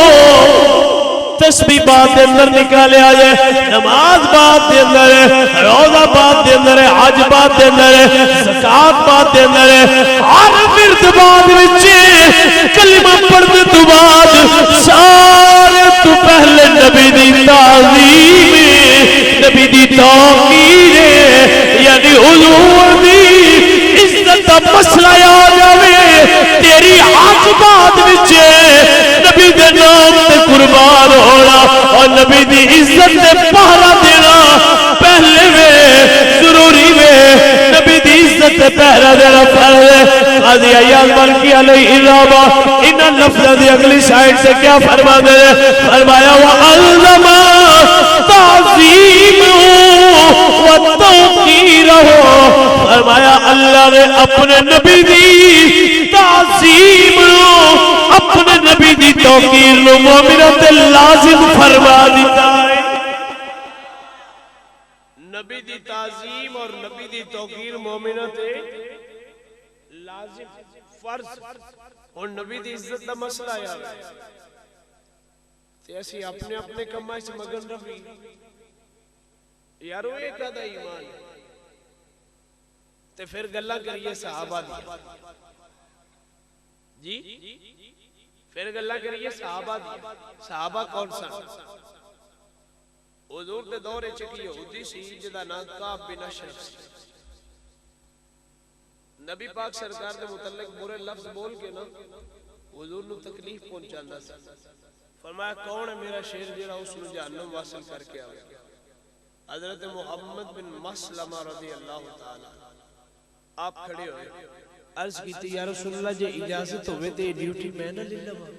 تسبیح بات دے اندر نکالے آجائے نماز بات دے اندر ہے روزہ بات دے اندر ہے حج بات دے اندر ہے زکاة بات دے اندر ہے ہر مرد بات وچے کلمہ پڑھنے تو بعد سارے تو پہلے نبی دی تعظیم نبی دی توقیر یعنی حضور دی عزت دا مسئلہ آ جاوے تیری حج بات وچے نبی دے نام تے قربان ہونا اور نبی دی عزت دے پہلا دینا پہلے میں ضروری میں نبی دی عزت دے پہلا دینا پہلے قاضی عیاض مالکی علیہ الرحمہ انہاں لفظہ دی اگلی سائٹ سے کیا فرما دے فرمایا وَعَلَّمَ تَعْظِيمُهُ وَتَوْقِيرَهُ فرمایا اللہ نے اپنے نبی دی تعظیم اپنے نبی دی توقیر نو مومنت لازم فرما دیتا ہے نبی دی تعظیم اور نبی دی توقیر مومنت لازم فرض اور نبی دی عزت دا مسئلہ آیا ہے ایسی اپنے اپنے کمائی سے مگن رفی یارو ایک آدھا ایمان تے پھر گلہ کریے صحابہ دیا جی پھر گلا کریے صحابہ دی. صحابہ کون سن؟ حضور دے دورے چکی یہودی سی جدا نام کعب بن اشرف سی. نبی پاک سرکار دے متعلق برے لفظ بول کے نا حضور نو تکلیف پہنچانا سی. فرمایا کون ہے میرا شیر جڑا اس نو جہنم واصل کر کے آئے؟ حضرت محمد بن مسلمہ رضی اللہ تعالی. آپ کھڑے ہوئے عرض کیتی یا رسول اللہ جے اجازت ہوئے تے ڈیوٹی میں نہ لے لواں،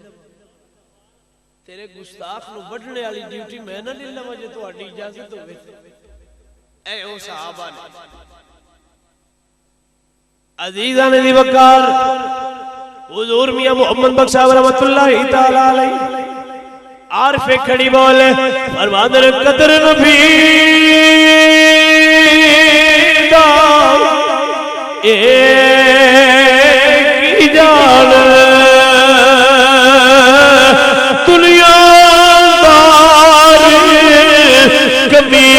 تیرے گستاخ نو بڑھنے والی ڈیوٹی میں نہ لے لواں جے تہاڈی اجازت ہوئے. اے او صحابہ نے عزیزان دی وقار حضور میاں محمد بخش صاحب رحمت اللہ تعالی علیہ عارف کھڑی بولے فرماندر قدر نبی دا ایک ہی جان دنیا دار کمینے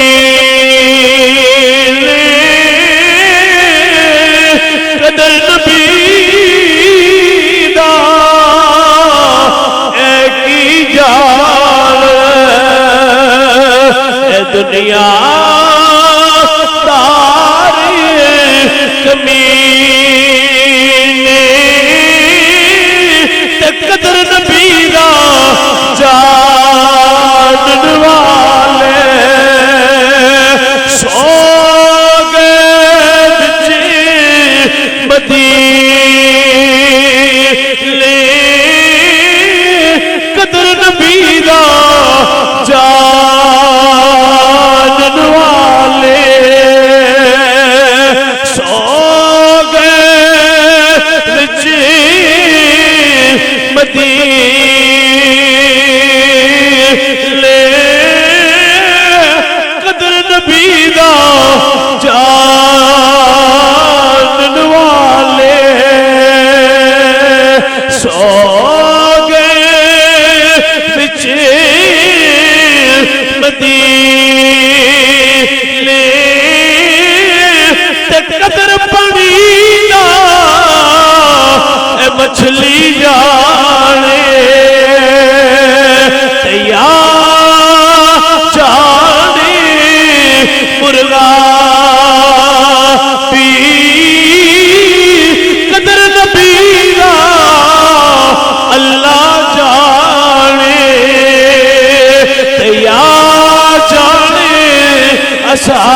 قدر نبی دا ایک ہی جان اے دنیا قدر نبی دا جانن والے سو گئے بچے مدینے قدر نبی دا جانن والے سو گئے بچے مدینے قدر نبی دا جانن والے سو گئے بچے مدینے تے قدر پانی دا اے مچھلی جانے مرغا پی قدر نبی دا اللہ جانے یا جانے اصحابی.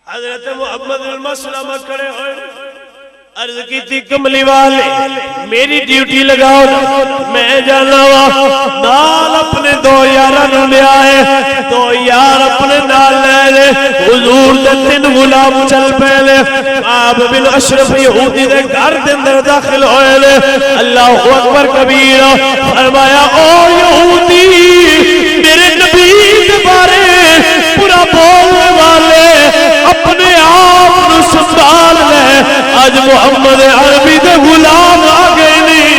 حضرت محمد بن مسلمہ کھڑے ہوئے عرض کی تھی کملی والے میری ڈیوٹی لگاؤ میں جانا وا نال اپنے دو یاراں لے آئے. دو یار اپنے نال لے حضور دے تین غلام چل پے. کعب بن اشرف یہودی دے گھر دے اندر داخل ہوئے. اللہ اکبر کبیرہ فرمایا او یہودی میرے نبی دے بارے برا بولنے والے اپنے آپ نو سنبھال لے. آج محمد عربی دے غلام آگئے نہیں.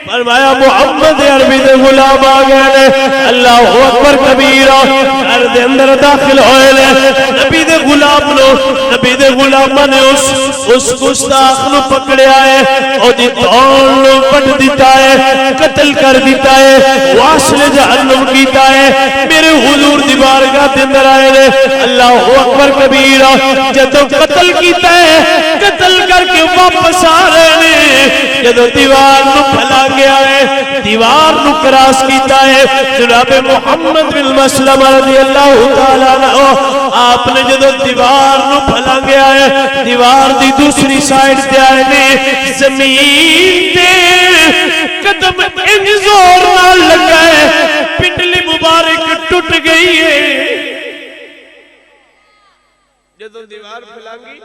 فرمایا محمد عربی دے غلام آگئے. اللہ اکبر کبیرہ گھر دے اندر داخل ہوئے. نبی دے غلام نو نبی دے غلامہ نے اس گستاخ نو پکڑے آئے اور دی دھون نو پٹ دیتا ہے قتل کر دیتا ہے واصل جہنم کیتا ہے. میرے حضور دی بارگاہ دے اندر آئے. اللہ اکبر کبیرہ جدو قتل کیتا ہے قتل کر کے واپس آ رہے ہیں. جدو دیوار نو پھلا گیا ہے دیوار نو کراس کیتا ہے جناب محمد بن مسلمہ رضی اللہ تعالیٰ عنہ آپ نے جدو دیوار نو پھلا گیا ہے دیوار دی دوسری سائیڈ تے آئے نے زمین تے قدم انج زور نہ لگا ہے پنڈلی مبارک ٹوٹ گئی ہے. جدو دیوار پھلانگی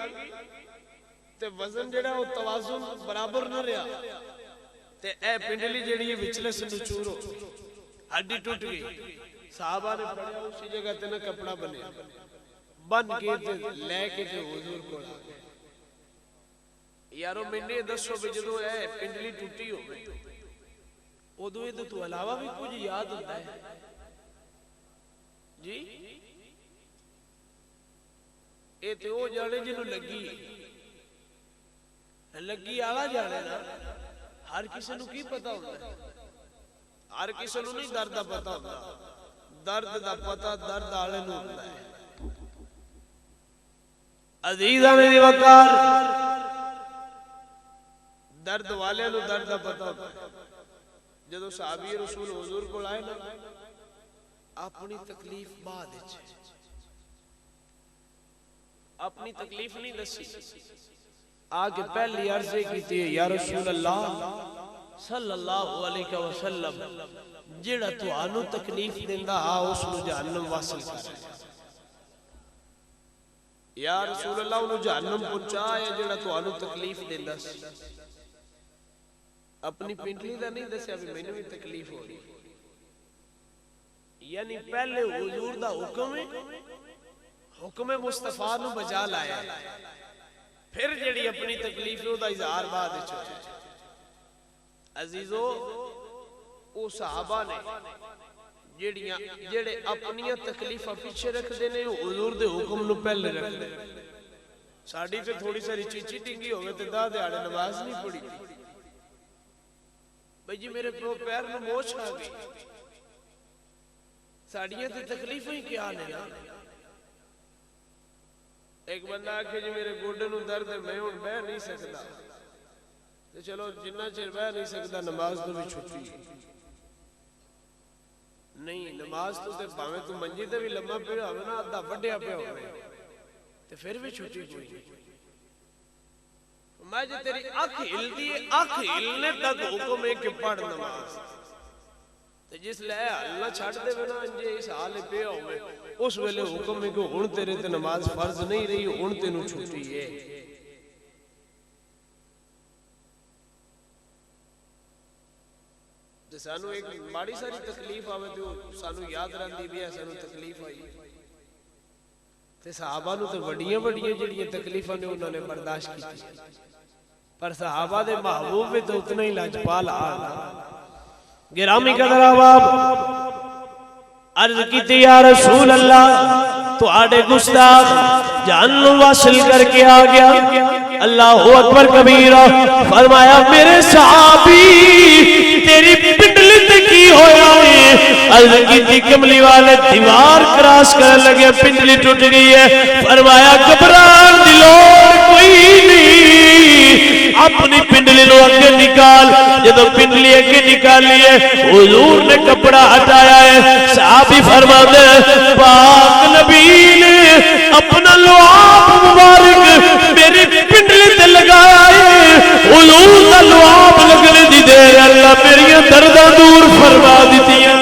تے وزن جڑا وہ توازن برابر نہ رہا تے اے پنڈلی جڑی ہے وچلے سے نچور ہو ہڈی ٹوٹ گئی. صحابہ نے پڑھیا اسی جگہ تے نہ کپڑا بنے بن کے تے لے کے تے حضور کو آ گئے. یارو منڈے دسو بھی جدو اے پنڈلی ٹوٹی ہو گئی ادو یہ تو علاوہ بھی کچھ یاد ہوتا ہے جی. یہ تو وہ جانے جنہوں لگی لگی آلا جانے نا ہر کسی نو کی پتا ہوتا ہے ہر کسی نو نہیں درد دا پتا ہوتا درد دا پتا درد آلے نو ہوتا ہے عزیزہ میری وقار درد والے نو درد دا پتا ہوتا ہے جدو صحابی رسول حضور کو لائے نا اپنی تکلیف بعد اپنی تکلیف نہیں دسی آگے پہلی عرضے کی تھی یا رسول اللہ صلی اللہ علیہ وسلم جڑا تو آنو تکلیف دیندہ اس نو جہنم واصل کر یا رسول اللہ انہوں جہنم پہنچا یا جڑا تو آنو تکلیف دیندہ اپنی پنڈلی دا نہیں دسیا بھی میں نے بھی تکلیف ہو رہی یعنی پہلے حضور دا حکم مصطفیٰ نو بجا لایا پھر جڑی اپنی تکلیف ہو دا اظہار بعد چھوٹے عزیزو او صحابہ نے جڑے اپنی تکلیفہ پیچھے رکھ دینے حضور دے حکم نو پہلے رکھ دینے ساڑھی پہ تھوڑی ساری چیچی ٹنگی ہوئے تو دا دیاڑے نماز نہیں پڑی تھی بھئی جی میرے پیر میں موچ آ گئی ساڑھیاں تے تکلیفیں ہی کیا آنے نا ایک بندہ آکھے جی میرے گوڑے نو درد ہے میں ان بہ نہیں سکتا تو چلو جنہ چیر بہ نہیں سکتا نماز تو بھی چھٹی نہیں نماز تو تے باویں تو منجی تے بھی لمحہ پہ ہوئے نا آدھا بڑھیا پہ ہوئے تو پھر بھی چھٹی کوئی میں جو تیری اکھ ہل دیئے اکھ ہلنے تک حکم ہے کہ پڑھ نماز تو جس لئے اللہ چھاڑ دے بنا انجے اس حال پہ ہوئے اس ویلے حکم ہے کہ ان تیرے تے نماز فرض نہیں رہی ان تے نو چھوٹی ہے سانو ایک بڑی ساری تکلیف آوے تو سانو یاد رہن دی بھی ہے سانو تکلیف آئی تے صحابہ نو تے وڈیاں جڑیاں تکلیفہ نے انہوں نے برداشت کی تھی پر صحابہ دے محبوب میں تو اتنا ہی لاجپال آنا گرامی قدر آباب عرض کی تھی یا رسول اللہ تو آڑے گستاخ جہنم واصل کر کے آ گیا اللہ اکبر کبیرہ فرمایا میرے صحابی تیری پنڈلت کی ہویا ہے عرض کی تھی کملی والے دیوار کراس کر لگے پنڈلی ٹوٹ گئی ہے فرمایا گھبران دلور کوئی نہیں اپنی پنڈلی نو اگے نکال جدو پنڈلی اگے نکالی ہے حضور نے کپڑا ہٹایا ہے صحابی فرماتے پاک نبی نے اپنا لعاب مبارک میری پنڈلی تے لگایا ہے حضور کا لعاب لگنے دی دے اللہ میری دردہ دور فرما دیتی ہیں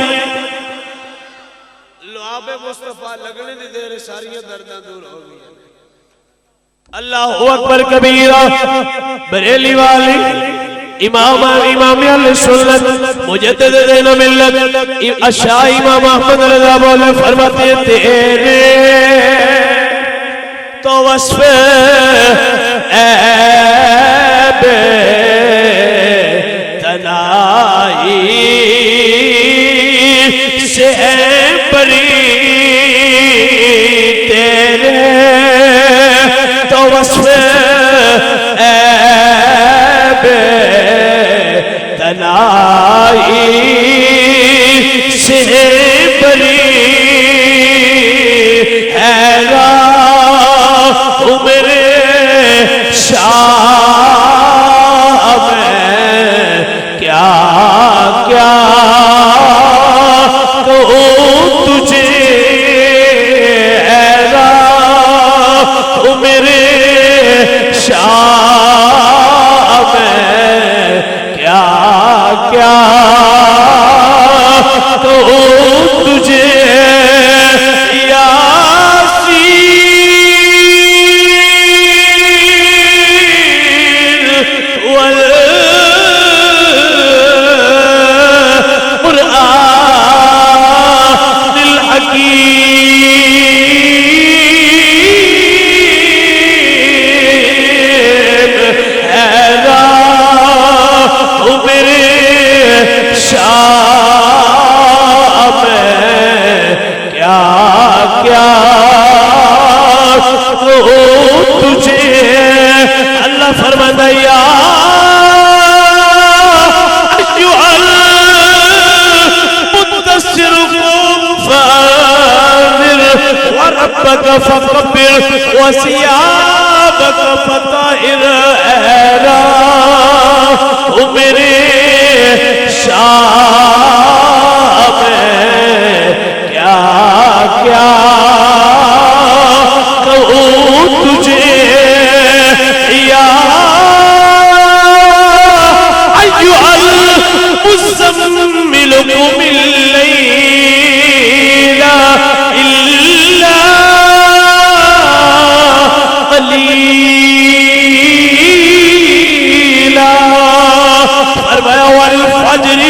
لعاب مصطفیٰ لگنے دی دے ساری دردہ دور ہو گئی اللہ اکبر کبیرہ بریلی والی امام علیہ سنت مجدد دین ملت اشاہ امام احمد رضا بولے فرماتے تیرے تو وصف عیب تنائی سے بری تیرے تو وصف عیب تنائی سے بری ہے راہ میرے شاہ میں کیا کیا کہوں تجھے ہے راہ میرے شاہ میں کیا کیا کہوں تجھے یاسین فکبر وثيابك فطهر او میرے شاہ میں کیا کیا کہوں تجھے یا ایھا المزمل قم اللیل الا قلیلا فرمایا والفجر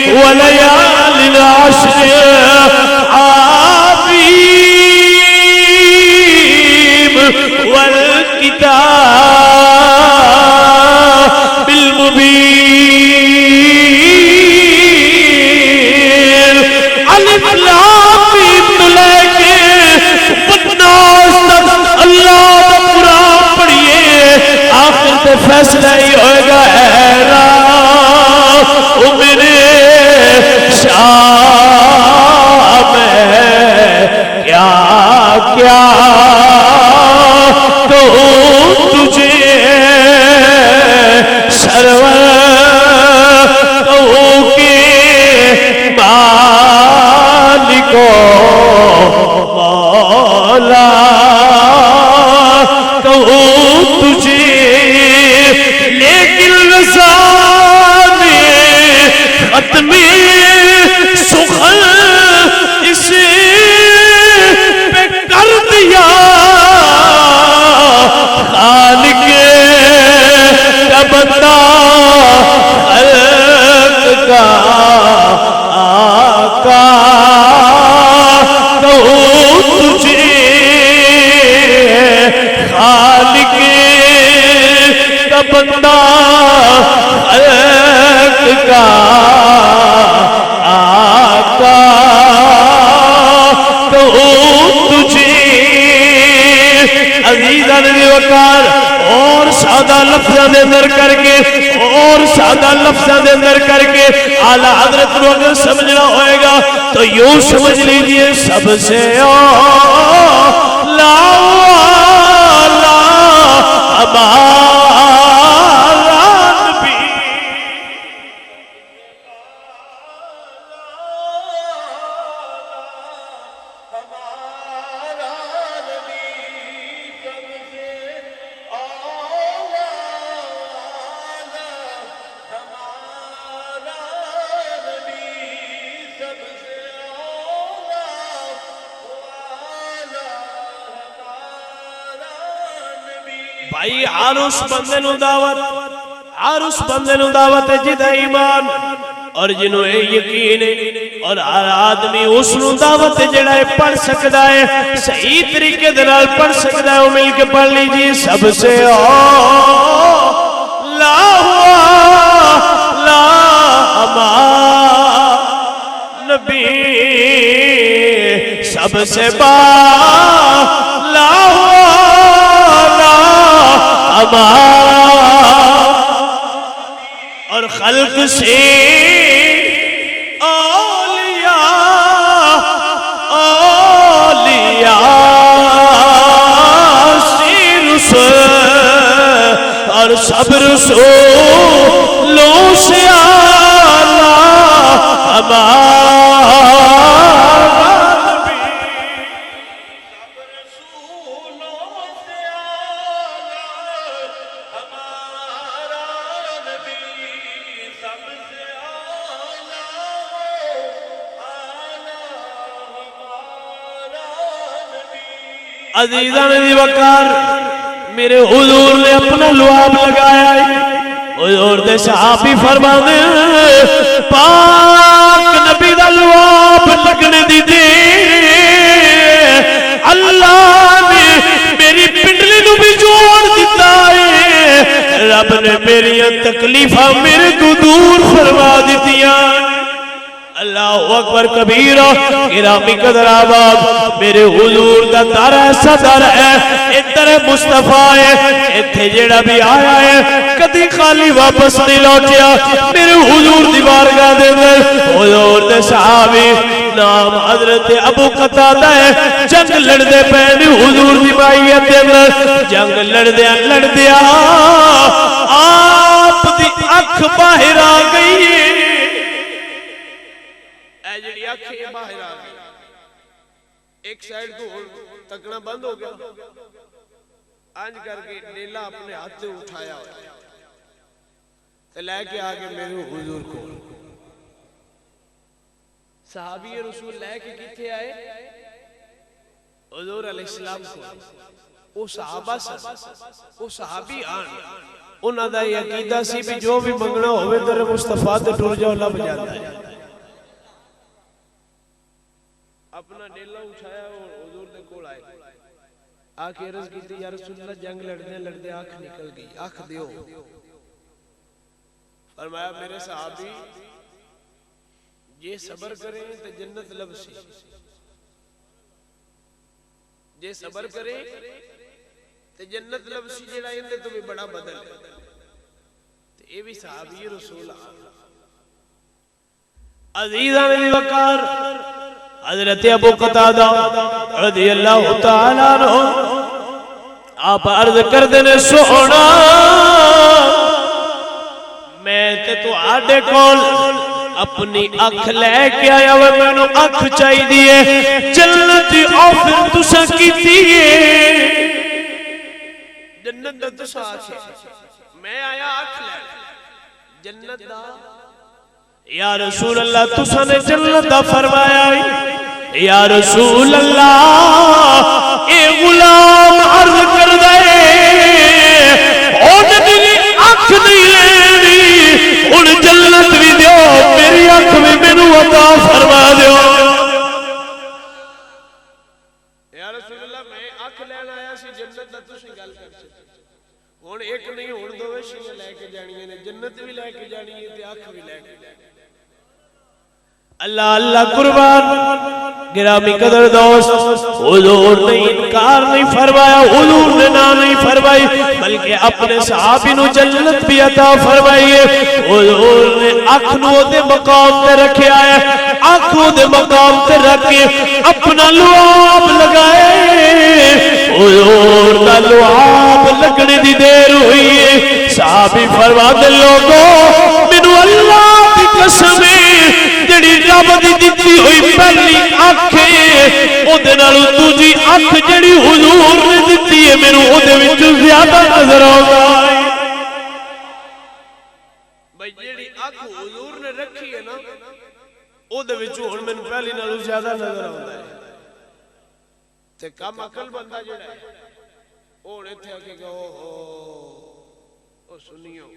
وليال العشر حافظ والكتاب المبين الف لام میم لے کے بناس تک اللہ کا قرآن پڑھیے آخر تے فیصلہ ہی ہوئے گا او میرے شاہ میں کیا کیا کہوں تجھے سرور کہوں کہ مالکو مولا کہوں تجھے لیکن رضا نے ختم سخن اسے پہ کر دیا خالق کا بندہ خلق کا آقا کہوں تجھے خالق کا بندہ خلق کا آقا کہوں تجھے عزیزان دی وقار اور سادہ لفظہ دے اندر کر کے اور سادہ لفظہ دے اندر کر کے اعلیٰ حضرت کو اگر سمجھنا ہوئے گا تو یوں سمجھ لیجئے سب سے اولا ہمارا نبی بھائی عروس بندے نو دعوت عروس بندے نو دعوت ہے جدہ ایمان اور جنہوں اے یقین ہے اور ہر آدمی اس نو دعوت ہے جڑا ہے پڑھ سکتا ہے صحیح طریقے دنال پڑھ سکتا ہے وہ مل کے پڑھ لیجیے سب سے لا ہمارا نبی سب سے لا اور خلق سے اولیاء سے رسول اور سب رسولوں سے اعلیٰ ہمارا عزیزان دی وقار میرے حضور نے اپنا لعاب لگایا ہے حضور دے صحابی فرمانے پاک نبی دا لعاب لگنے دی دے اللہ نے میری پنڈلی نو بھی جوڑ دیتا ہے رب نے میری تکلیفہ میرے کو دور فرما دیتیاں اللہ اکبر کبیرہ گرامی قدر آباد میرے حضور دا در ایسا در ہے ادھر مصطفیٰ ہے اتھے جیڑا بھی آیا ہے کدی خالی واپس نہیں لوٹیا میرے حضور دی بارگاہ دے اندر حضور دے صحابی نام حضرت ابو قتادہ ہے جنگ لڑدے پہنے حضور دی مائیت جنگ لڑدیا آپ دی اکھ باہر آ گئی اے جڑی اکھ یہ باہر آ گئی ایک سائیڈ تو تکنا بند ہو گیا آنج کر کے نیلا اپنے ہاتھ سے اٹھایا تو لے کے آگے میرے حضور کو صحابی رسول لے کے کتھے آئے حضور علیہ السلام کو وہ صحابہ وہ صحابی آن انہاں دا یہ عقیدہ سی بھی جو بھی منگنا ہوئے در مصطفیٰ تے ٹر جاؤ لب جاتا ہے اپنا نیلا اٹھایا اور حضور دے کول آئے آکے عرض کی تھی یا رسول اللہ جنگ لڑدے آنکھ نکل گئی آنکھ دیو فرمایا میرے صحابی یہ صبر کریں تو جنت لبسی یہ صبر کریں تو جنت لبسی جڑا اندے تو بھی بڑا بدل ہے تو یہ بھی صحابی رسول عزیزان وقار حضرت ابو قتادہ رضی اللہ تعالیٰ عنہ آپ عرض کر دینے سونا میں تے تو آڈے کول اپنی اکھ لے کے آیا وہ میں نے اکھ چاہی دیئے جنت آفر تسا کی دیئے جنت دا تسا آچھے میں آیا اکھ لے جنت دا یا رسول اللہ تسا نے جنت دا فرمایا یا رسول اللہ اے غلام عرض کر دے اون دلی اکھ نہیں لینی ان جنت بھی دیو میری اکھ بھی مینوں عطا فرما دیو یا رسول اللہ میں اکھ لین آیا سی جنت دا تسی گل کر چھڈی ہن ایک نہیں ہن دوویں شیاں لے کے جانیاں نے جنت بھی لے کے جانی ہے تے اکھ بھی لے کے جانی اللہ اللہ قربان گرامی قدر دوست حضور نے انکار نہیں فرمایا حضور نے نہ نہیں فرمائی بلکہ اپنے صحابی نو جنت بھی عطا فرمائی ہے حضور نے اکھ نو دے مقام تے رکھے آئے اکھ نو دے مقام تے رکھے اپنا لعاب لگائے حضور دا لعاب لگنے دی دیر ہوئی ہے صحابی فرما دے لوگوں منو اللہ دی قسم جڑی رب دی دتی ہوئی پہلی اکھ او دے نال دوجی اکھ جڑی حضور نے دتی ہے مینوں او دے وچ زیادہ نظر آوندا ہے بھائی جڑی اکھ حضور نے رکھی ہے نا او دے وچ ہن مینوں پہلی نالوں زیادہ نظر آوندا ہے تے کم عقل بندہ جڑا ہے او ہن ایتھے آ کے کہ او سنیو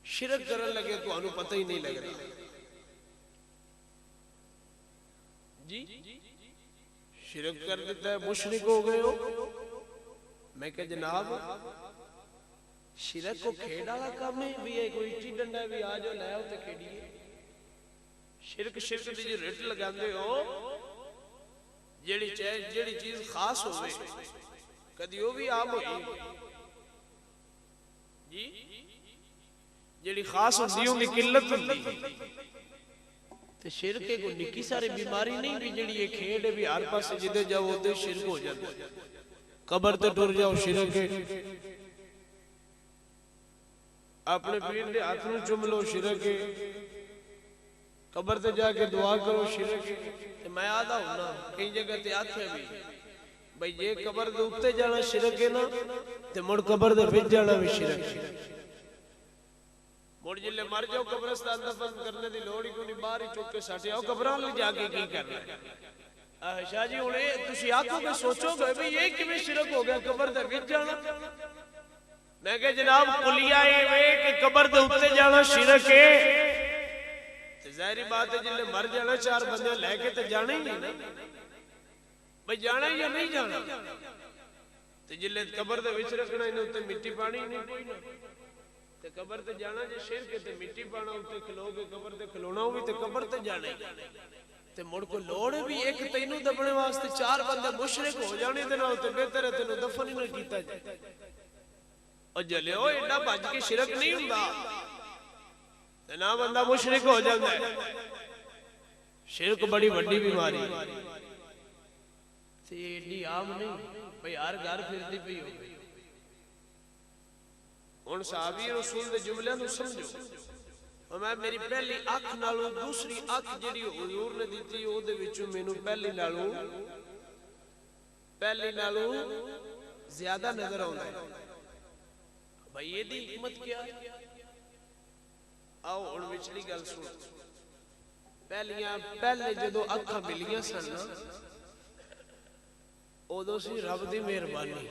شرک کرن لگے تو انو پتہ ہی نہیں لگ رہا جی شرک کر دیتا ہے مشرک ہو گئے ہو میں کہ جناب شرک کو کھیڑا لا کام ہے بھی ہے کوئی اٹھی ڈنڈا بھی آ جو لے ہوتے کھیڑیے شرک دی جو ریٹ لگا دے ہو جیڑی چیز خاص ہو گئے کدی ہو بھی عام ہوئی جی جیڑی خاص ہوتی ہوں کی قلت ہوتی تے شرک کو نکی سارے بیماری نہیں بھی جڑی یہ کھیڑ ہے بھی ہر پاس جدے جاؤ ہوتے شرک ہو جاتا قبر تے ٹر جاؤ شرک ہے اپنے پیر دے ہاتھ نوں چوم لو شرک ہے قبر تے جا کے دعا کرو شرک ہے میں آدھا ہوں نا کئی جگہ تے آتے بھی بھئی یہ قبر دے اتے جانا شرک ہے نا تے مڑ قبر دے وچ جانا بھی شرک ہے مڑ جلے مر جاؤ قبرستان دفن کرنے دی لوڑی کو نہیں باہر ہی چوک کے ساٹھے آؤ قبران لے جا کے کی کرنا ہے شاہ جی انہیں تسی آنکھوں کے سوچو گے بھی یہ کیویں شرک ہو گیا قبر دے وچ جانا میں کہ جناب کلیہ اے کہ قبر دے اوتے جانا شرک ہے تے ظاہری بات ہے جلے مر جانا چار بندے لے کے تے جانا ہی نہیں بھئی جانا یا نہیں جانا تے جلے قبر دے وچ رکھنا انہیں اوتے مٹی پانی نہیں کوئی نہ تے قبر تے جانا جے شرک تے مٹی پانا اوتے کھلو گے قبر تے کھلونا ہوئی تے قبر تے جانا ہی تے مڑ کو لوڑ بھی ایک تینوں دبنے واسطے چار بندے مشرک ہو جانے تے نہ تے بہتر ہے تینوں دفن ہی نہ کیتا جائے اور جلے ہو ایڈا بھج کے شرک نہیں ہوندا تے نہ بندہ مشرک ہو جاندا ہے شرک بڑی وڈی بیماری تے ایڈی عام نہیں بھئی ہر گھر پھردی پئی ہو گئی. ہن صحابی رسول دے جملے نو سمجھو. میں میری پہلی اکھ نالوں دوسری اکھ جڑی حضور نے دتی او دے وچوں مینوں پہلی نالوں زیادہ نظر آوندا ہے. بھئی یہ دی حکمت کیا؟ آؤ ہن وچلی گل سن. پہلے جدو اکھاں ملیاں سن ادو سی رب دی مہربانی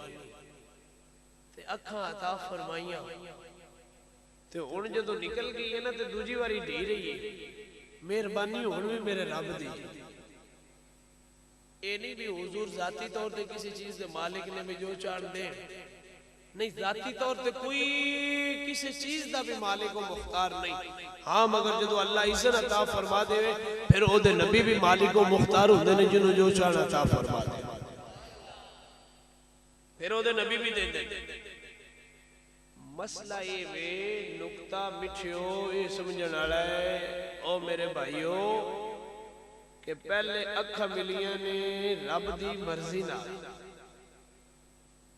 تے اکھاں عطا فرمائیاں تے ہن جدو نکل گئی ہے نا تے دوجی واری ڈھی رہی ہے. مہربانی ہن بھی میرے رب دی. اے نہیں بھی حضور ذاتی طور تے کسی چیز دے مالک نے میں جو چاڑ دے نہیں. ذاتی طور تے کوئی کسی چیز دا بھی مالک و مختار نہیں. ہاں مگر جدو اللہ عزت عطا فرما دے پھر او دے نبی بھی مالک و مختار ہوندے نے جنہوں جو چاڑ عطا فرما دے پھر او دے نبی بھی دے دے. مسئلہ یہ وے نکتہ مٹھیو یہ سمجھن والا ہے او میرے بھائیو کہ پہلے اکھا ملیاں نے رب دی مرضی نہ.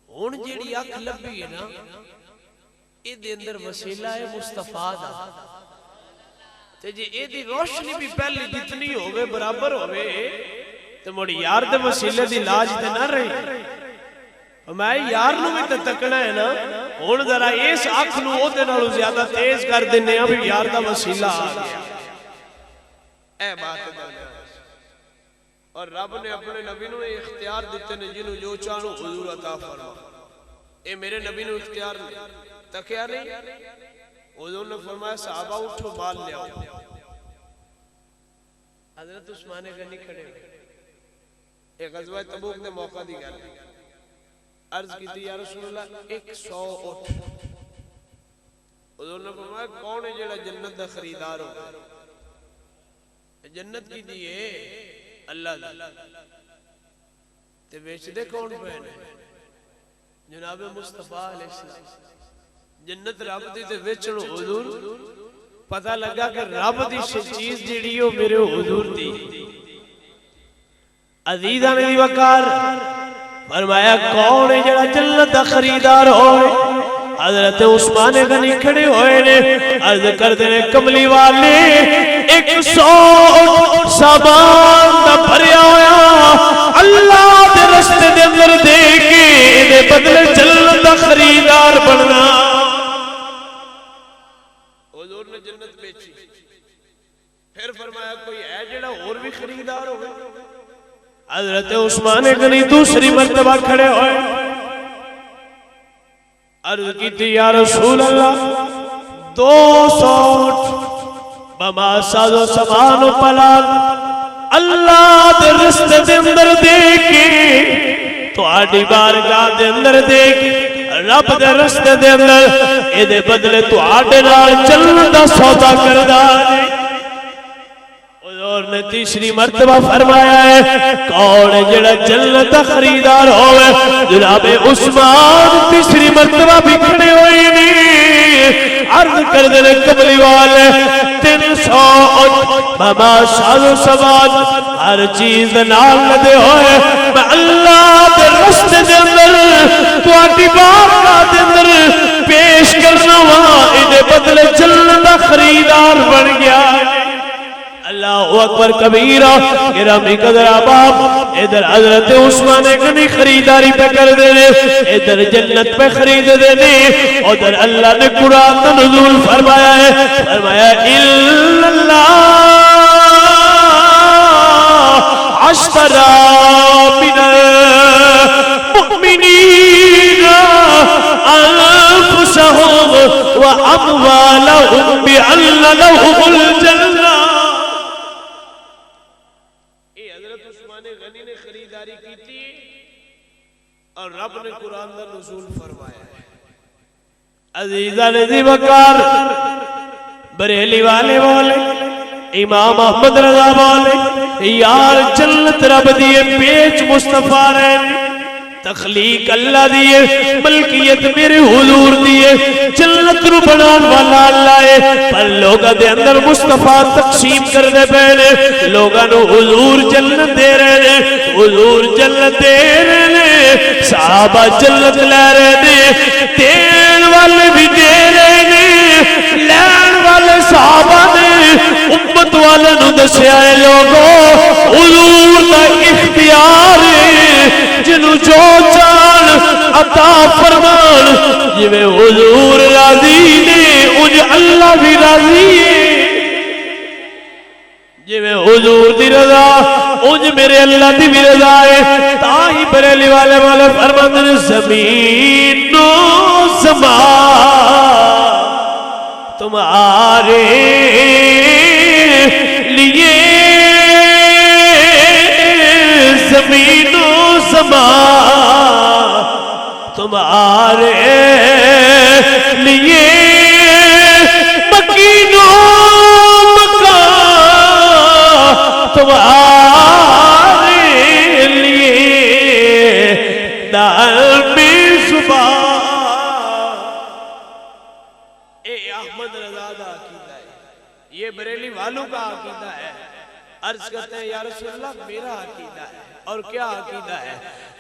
ہن جیڑی اکھ لبھی ہے نا اے دے اندر وسیلہ ہے مصطفیٰ دا. تے جی اے دی روشنی بھی پہلی جتنی ہوئے برابر ہوئے تے موڑی یار دے وسیلے دی لاج تے نہ رہی. میں یار نو بھی تے تکنا ہے نا. ہن ذرا اس اکھ نو او دے نالوں زیادہ تیز کر دینے ہیں بھی یار دا وسیلہ آ گیا. اے بات ہے. اور رب نے اپنے نبی نو اختیار دیتے نے جنہوں جو چاہنو حضور عطا فرما. اے میرے نبی نو اختیار نہیں تکیا نہیں. حضور نے فرمایا صحابہ اٹھو مال لے آؤ. حضرت عثمان غنی کھڑے ہوئے. ایک غزوہ تبوک دے موقع دی گل عرض کی تھی یا رسول اللہ 100 اٹھ. حضور نے فرمایا کون ہے جڑا جنت دا خریدار ہو؟ جنت کی دیئے اللہ دا تے بیچ دے کون پہنے جناب مصطفیٰ علیہ السلام. جنت رب دی تے بیچنو حضور پتہ لگا کہ رب دی چیز جڑی ہو میرے حضور دی. عزیزہ میری وقار فرمایا کون ہے جڑا جنت دا خریدار ہوئے؟ حضرت عثمان غنی کھڑے ہوئے نے عرض کر دینے کملی والے 100 سامان دا بھریا ہویا اللہ دے رستے دے اندر دے کے دے بدلے جنت دا خریدار بننا. حضور نے جنت بیچی. پھر فرمایا کوئی ہے جڑا اور بھی خریدار ہوئے؟ حضرت عثمان غنی دوسری مرتبہ کھڑے ہوئے عرض کی تھی یا رسول اللہ 200 بما ساز و سامان و پلان اللہ دے رستے دے اندر دے کے تو آڈی بارگاہ دے اندر دے کے رب دے رستے دے اندر اے دے بدلے تو آڈے نال جنت دا سودا کردہ دے. حضور نے تیسری مرتبہ فرمایا ہے کون جڑا جنت دا خریدار ہوئے؟ جناب عثمان تیسری مرتبہ بھی کھڑے ہوئے نہیں. عرض کر دینے کملی والے 300 بابا ساز و سامان ہر چیز نال لدے ہوئے میں اللہ دے رستے دے اندر تو آٹی بارگاہ دے اندر پیش کرنا وہاں انہیں بدلے جنت دا خریدار بن گیا. اللہ اکبر کبیرہ گرامی قدر آباب ادھر حضرت عثمان غنی خریداری پہ کر دینے ادھر جنت پہ خرید دینے ادھر اللہ نے قرآن نزول فرمایا ہے فرمایا اِلَّا اللَّهَ اشْتَرَى مِنَ الْمُؤْمِنِينَ أَنفُسَهُمْ وَأَمْوَالَهُمْ بِأَنَّ لَهُمُ الْجَنَّةَ. غنی نے خریداری کی تھی اور رب نے قرآن دا نزول فرمایا ہے. عزیزہ نزی وقار بریلی والے والے امام احمد رضا والے یار جنت رب دیئے پیچ مصطفیٰ رہنے تخلیق اللہ دیئے، ملکیت میرے حضور دیئے، جنت رو بنان والا اللہ ہے، پر لوگا دے اندر مصطفیٰ تقسیم کرنے پہنے، لوگا نو حضور جنت دے رہے، حضور جنت دے رہے، صحابہ جنت لے رہے، دین والے بھی دے رہے، لین والے صحابہ نے امت والے نو دسے آئے لوگوں، حضور کا اختیار ہے، جنو جو چان عطا فرمان، جویں حضور راضی نے انج اللہ بھی راضی ہے، جویں حضور دی رضا انج میرے اللہ دی بھی رضا ہے، تاہی بریلی والے فرماندن زمین و زمان تمہارے لیے، زمین و زمان تمہارے لیے، مکین و مکان تمہارے لیے، دار میں زبان۔ اے احمد رضا دا عقیدہ ہے، یہ بریلی والوں کا عقیدہ ہے۔ عرض کرتے ہیں یا رسول اللہ میرا عقیدہ ہے، اور کیا عقیدہ ہے؟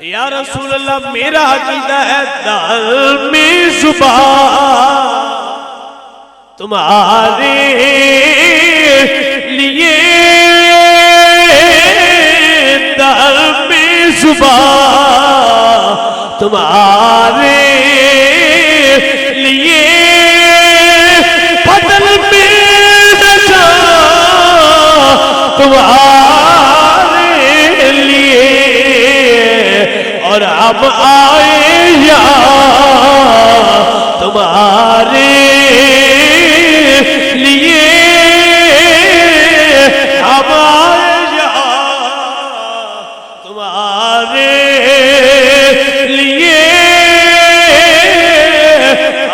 یا رسول اللہ میرا عقیدہ ہے، دار میں زبان تمہارے لیے، دار میں زبان تمہارے لیے، بدل میں نجا تمہارے لیے، اور اب آئے یا تمہارے لیے، اب آئے یا تمہارے لیے،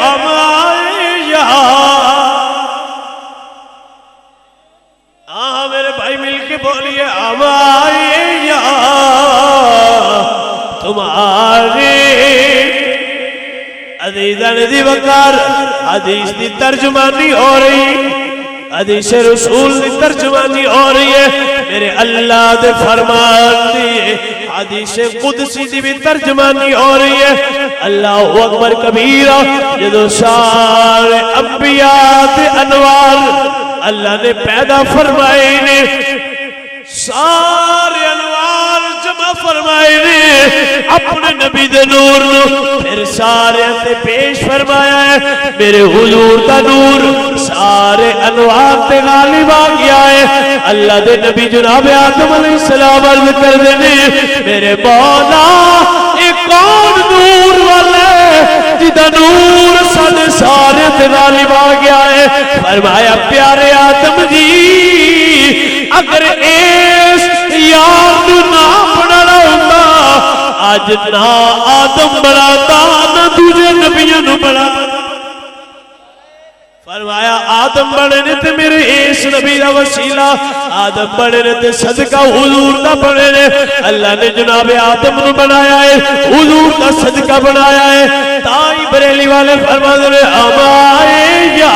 اب آئے یا۔ ہاں میرے بھائی مل کے بولیے، اب آئے یا تمہارے۔ عزیزان دی وقار حدیث دی ترجمانی ہو رہی، حدیث رسول دی ترجمانی ہو رہی ہے، میرے اللہ دے فرمان دی حدیث قدسی دی بھی ترجمانی ہو رہی ہے۔ اللہ اکبر کبیرہ، جدو سارے انبیاء دے انوار اللہ نے پیدا فرمائے نے، سارے انوار جمع فرمائے نے اپنے نبی دے نور نو، پھر سارے تے پیش فرمایا ہے میرے حضور دا نور سارے انوار تے غالب آ گیا ہے۔ اللہ دے نبی جناب آدم علیہ السلام عرض کر دینے، میرے مولا ایک کون نور والا ہے جدہ نور سارے تے غالب آ گیا ہے؟ فرمایا پیارے آدم جی، اگر اس یاد نہ بڑھنا ہوگا آج نہ آدم بڑھاتا نہ دوجہ نبیوں نو بڑھاتا۔ فرمایا آدم بڑھے نے تے میرے اس نبی دا وسیلہ، آدم بڑھے نے تے صدقہ حضور دا بڑھے نے، اللہ نے جناب آدم نو بنایا ہے، حضور دا صدقہ بنایا ہے۔ تائی بریلی والے فرما دے اب آئے یا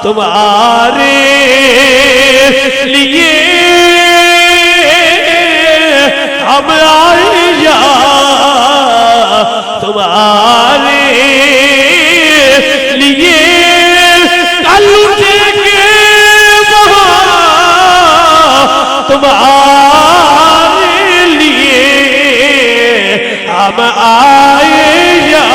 تمہارے لیے، اب آئے یا تمہارے لیے، کل اٹھے گے وہاں تمہارے لیے، اب آئے یا۔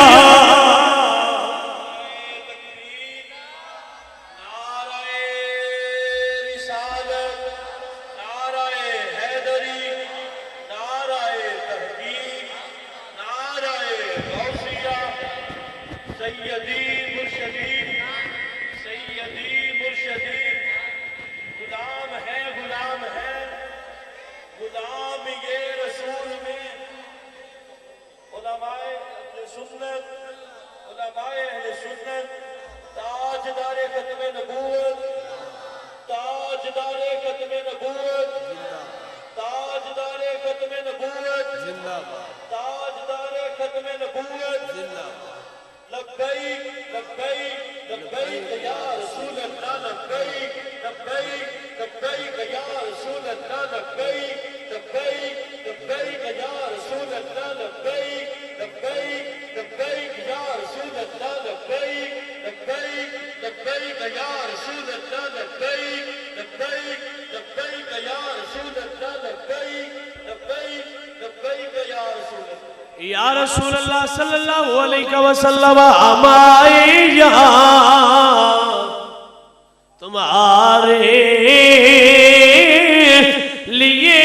تاجدار ختم نبوت زندہ باد۔ یا رسول اللہ صلی اللہ علیہ وسلم ہم آئے یہاں تمہارے لیے،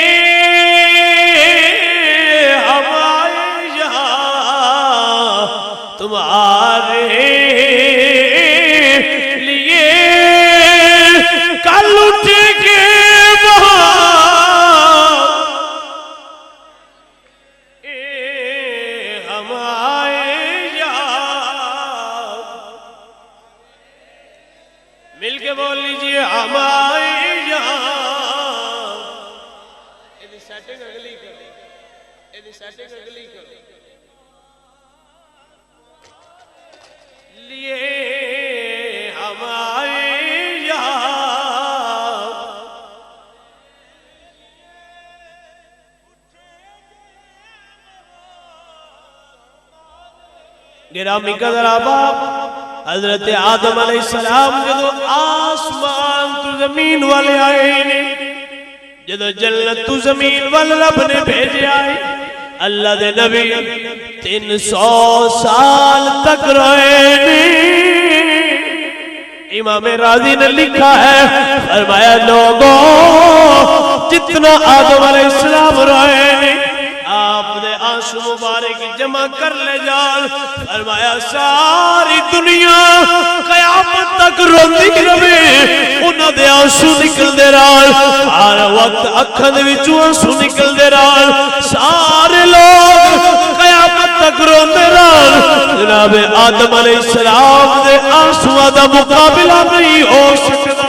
ہم آئے یہاں تمہارے لیے، کل اٹھ کے مل کے بول لیجئے ہم آئے یہاں. ایدی سیٹنگ اگلی کرو، ایدی سیٹنگ اگلی کرو. لیے ہم آئے یہاں گرامی قدر آباب حضرت آدم علیہ السلام جدو آسمان تو زمین والے آئے نے، جدو جنت تو زمین والے رب نے بھیجے آئے، اللہ دے نبی 300 سال تک رہے نے. امام راضی نے لکھا ہے، فرمایا لوگوں جتنا آدم علیہ السلام رہے نے آپ دے آنسو مبارک جمع کر لے جان. فرمایا ساری دنیا قیامت تک روتی رہے، انہاں دے آنسو نکل دے رہا، ہر وقت اکھاں دے وچوں آنسو نکل دے رہا، سارے لوگ قیامت تک روندے رہا. جناب آدم علیہ السلام دے آنسو دا مقابلہ نہیں ہو سکتا.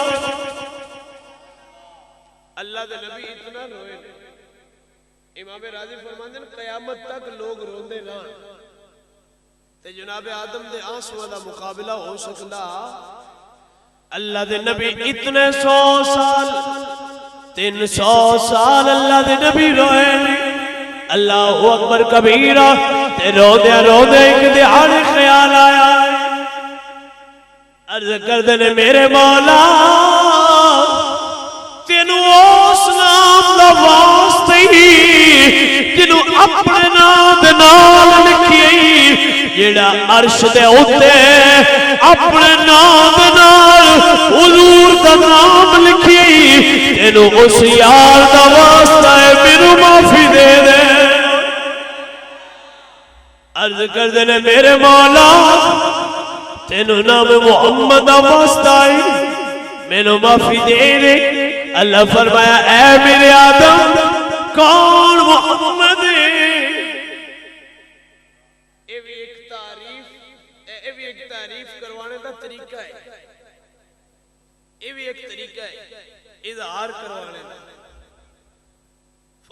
اللہ دے نبی اتنا روئے، امام راضی فرماندے ہیں قیامت تک لوگ روندے نہ تے جناب آدم دے آنسو دا مقابلہ ہو سکتا. اللہ دے نبی اتنے 100 سال 300 سال اللہ دے نبی روئے نے. اللہ اکبر کبیرہ تے رو دے ایک دہاڑے خیال آیا، عرض کر دے نے میرے مولا تینوں اس نام دا واسطے ہی جنوں اپنے نام دے نال لکھی، جیڑا عرش دے اوتے اپنے نام دے نال حضور دا نام لکھی، تینوں اس یار دا واسطہ ہے میرے معافی دے دے. عرض کر دے نے میرے مولا تینوں نام محمد دا واسطہ ہے میرے معافی دے دے. اللہ فرمایا اے میرے آدم کون محمد ہے؟ یہ بھی ایک تعریف کروانے کا طریقہ ہے، یہ بھی ایک طریقہ ہے اظہار کروانے کا.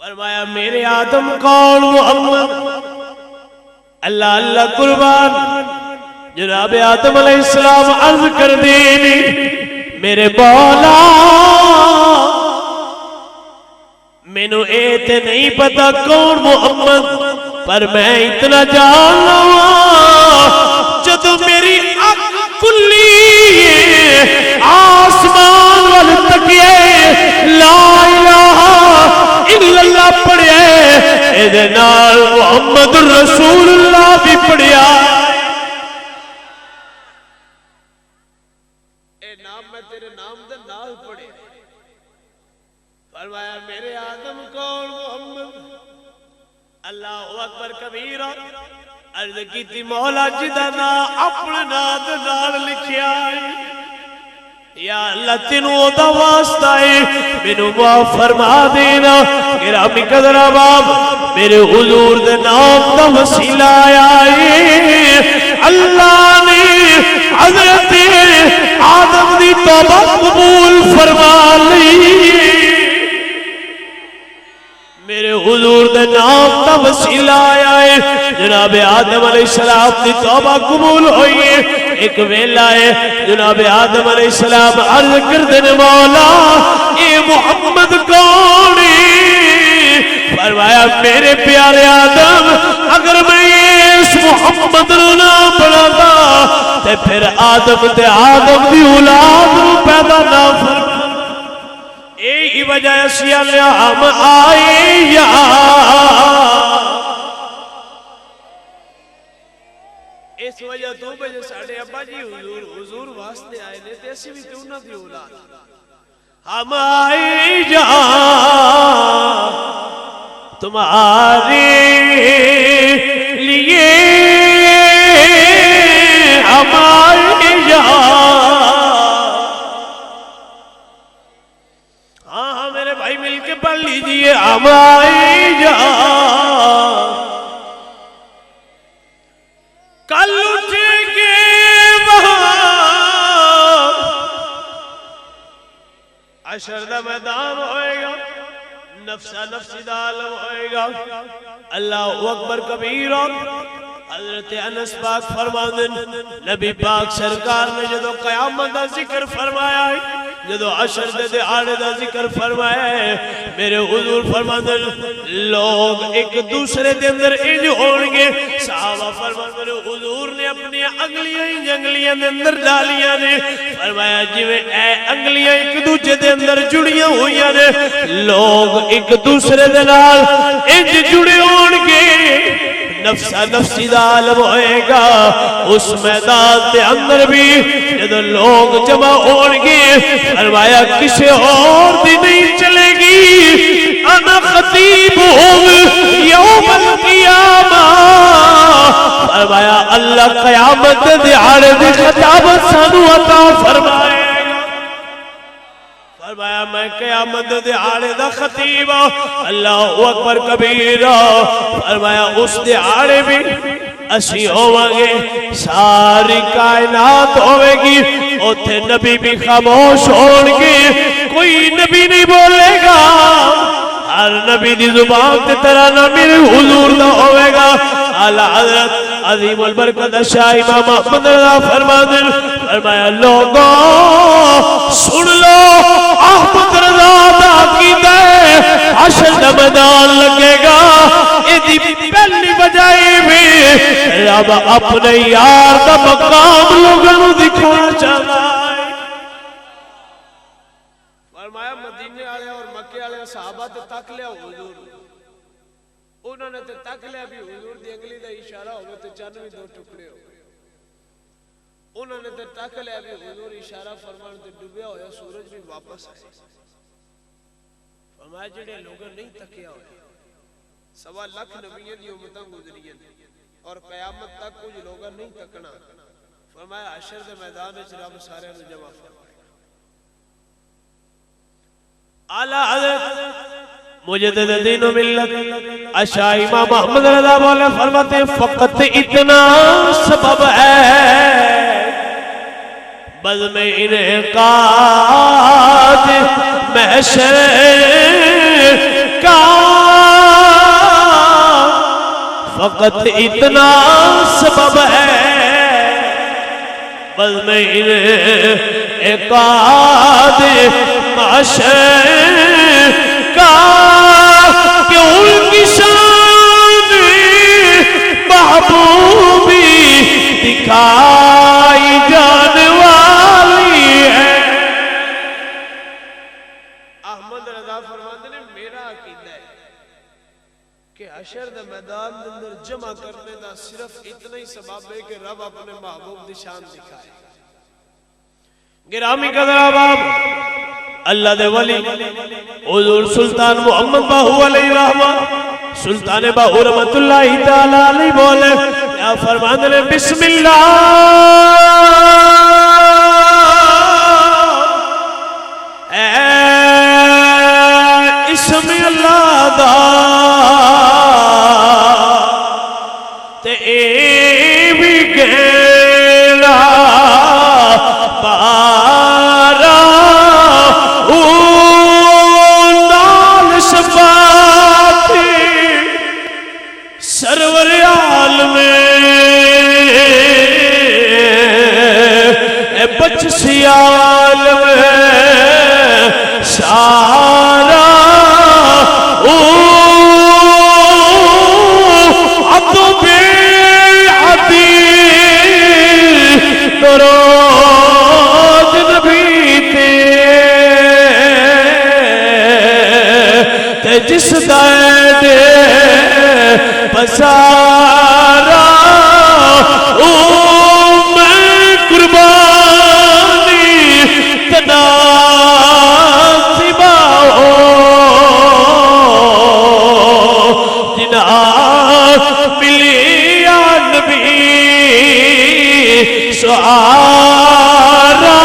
فرمایا میرے آدم کون محمد؟ اللہ اللہ قربان جناب آدم علیہ السلام عرض کر دینی میرے مولا مینوں اے تے نہیں پتا کون محمد، پر میں اتنا جان لوں جدو میری اکھ کھلی آسمان وال تکیے لا الہ الا اللہ پڑھیا اے دے نال محمد رسول اللہ بھی پڑھیا. اے نام میں تیرے نام دے نال پڑھے. فرمایا میرے آدم کون محمد؟ اللہ اکبر کبیرہ. عرض کی تھی مولا جدہ نا اپنے نام دے نال لکھیا ہے، یا اللہ تینوں دا واسطہ ہے مینوں معاف فرما دینا. گرامی قدر آباب میرے حضور دے نام دا وسیلہ آیا ہے، اللہ نے حضرت آدم دی توبہ قبول فرما لی. میرے حضور دے نام دا وسیلہ آیا ہے جناب آدم علیہ السلام دی توبہ قبول ہوئی ہے ایک ویلا ہے جناب آدم علیہ السلام عرض کردن مولا اے محمد کون فرمایا میرے پیارے آدم اگر میں اس محمد نہ پڑھاتا تے پھر آدم تے آدم دی اولاد پیدا نہ فرما یہی وجہ سیا ہم آئے یا اس وجہ تو بجے ساڑھے ابا جی حضور واسطے آئے نے تیسی بھی کیوں نہ دی اولاد ہم آئے یا تمہارے لیے ہم آئے یا ہاں میرے بھائی مل کے پڑھ لیجئے ہم آئے یا کل اٹھے گے وہاں عشر دا میدان ہوئے گا نفسہ نفسی دا عالم ہوئے گا اللہ اکبر کبیر حضرت انس پاک فرماندن نبی پاک سرکار نے جدو قیامت دا ذکر فرمایا ہے جدو عشر دے دہاڑے دا ذکر فرمایا ہے میرے حضور فرماندن لوگ ایک دوسرے دے اندر انج ہونگے صحابہ فرماندن حضور نے اپنی انگلیاں جنگلیاں دے اندر ڈالیاں نے فرمایا جویں اے انگلیاں ایک دوسرے دے اندر جڑیاں ہوئیاں نے لوگ ایک دوسرے دے نال انج جڑے ہونگے نفسہ نفسی دا عالم ہوئے گا اس میدان دے اندر بھی جب لوگ جمع ہونگے فرمایا کسی اور دی نہیں چلے گی انا خطیبہم یوم القیامہ فرمایا اللہ قیامت دہاڑے دی خطابت سانو عطا فرمائے فرمایا میں قیامت دہاڑے دا خطیب اللہ اکبر کبیر فرمایا اس دہاڑے بھی اسی ہوانگے ساری کائنات ہوئے گی اوتھے نبی بھی خاموش ہونگے کوئی نبی نہیں بولے گا ہر نبی دی زبان تے ترانہ میرے حضور دا ہوئے گا اعلیٰ حضرت عظیم البرکت شاہ امام احمد رضا فرماندن فرمایا لوگوں سن لو احمد رضا دا کی دے حشر دا میدان لگے گا ایدی پہلی بجائے بھی رب اپنے یار دا مقام لوگوں دکھانا چاہتا ہے فرمایا مدینے آئے اور مکے آئے صحابہ تے تک لیا حضور انہوں نے تے تک لیا بھی حضور دی انگلی دا اشارہ ہوگا تے چانوی دو ٹکڑے ہو انہوں نے تے تک لیا بھی حضور اشارہ فرمان تے ڈوبیا ہویا سورج بھی واپس آئے فرمایا جڑے لوگوں نہیں تکیا ہوئے 1.25 لاکھ نبیوں دی امتاں گزریاں اور قیامت تک کچھ لوگوں نہیں تکنا فرمایا حشر دے میدان وچ رب سارے نو جمع فرمائے اعلیٰ حضرت مجدد دین و ملت اشاہ امام احمد رضا بولے فرماتے ہیں فقط اتنا سبب ہے بزم انعقاد محشر کا فقط اتنا سبب ہے بزم انعقاد محشر کا کہ ان کی شان محبوبی دکھائی جانے والی ہے احمد رضا فرماتے نے میرا عقیدہ ہے کہ حشر دے میدان اندر جمع کرنے دا صرف اتنا ہی سبب ہے کہ رب اپنے محبوب دی شان دکھائے گرامی قدر آباب اللہ دے ولی حضور سلطان محمد باہو علیہ رحمہ سلطان باہو رحمت اللہ تعالیٰ علیہ بولے یا فرمان دے بسم اللہ اسم اللہ دا تے اے بھی گیلا بارا نال شفاعت سرور صبر عالم اے بچ سی عالم سارا او عطو بے عدی دروج نبی تے جس دائے پسارا او میں قربانی تنا سبا ہو جنا ملی یا نبی سعارا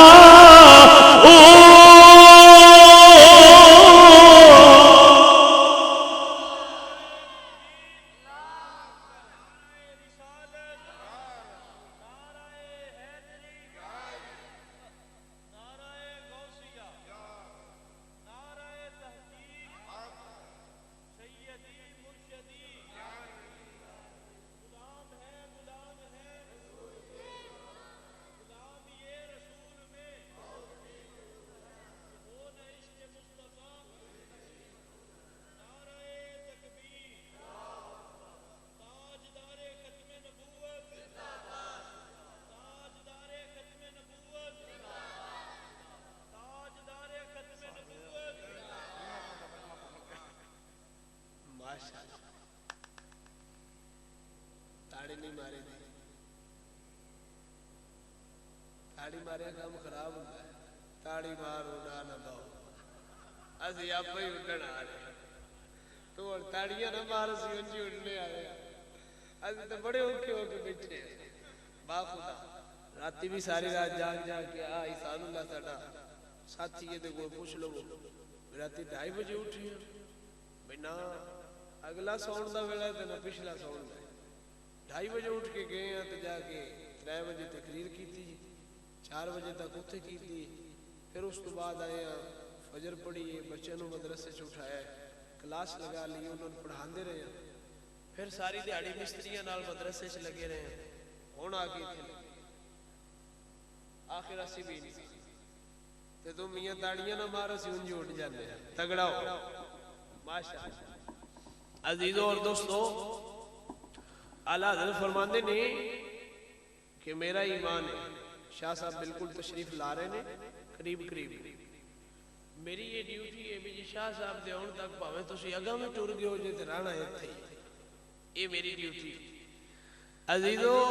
تاڑی نہیں مارے دی تاڑی مارے کام خراب ہوتا ہے تاڑی مار اڑا نہ باؤ ازی آپ ہی اڑن آ رہے تو اور تاڑیاں نہ مار سی انجی اڑنے آ رہے ازی تو بڑے اوکے ہوکے بیٹھے با خدا راتی بھی ساری رات جاگ جاگ کے احسان اللہ ساڑا ساتھی یہ دیکھو پوچھ لو راتی 2:30 بجے اٹھی ہیں بھئی نا اگلا سون دا ویلا تے نہ پچھلا سون دا 2:30 بجے اٹھ کے گئے ہیں تو جا کے 3 بجے تقریر کی تھی 4 بجے تک اتھے کی تھی پھر اس تو بعد آئے ہیں فجر پڑھی ہے بچے نو مدرسے سے اٹھایا ہے کلاس لگا لی انہوں نے پڑھان دے رہے ہیں پھر ساری دیہڑی مستریاں نال مدرسے سے لگے رہے ہیں ہون آگئی تھی آخر اسی بھی نہیں تے تو میاں تاڑیاں نہ مارا سی انجی اٹھ جانے ہیں تگڑا ہو ماشاءاللہ عزیزوں اور دوستوں اعلیٰ حضرت فرماندے نے کہ میرا ایمان ہے شاہ صاحب بالکل تشریف لا رہے ہیں قریب میری یہ ڈیوٹی ہے بھی جی شاہ صاحب دے ہون تک پاویں تسی اگا میں ٹور گئے ہو جے تے رانا ہے تھے یہ میری ڈیوٹی عزیزوں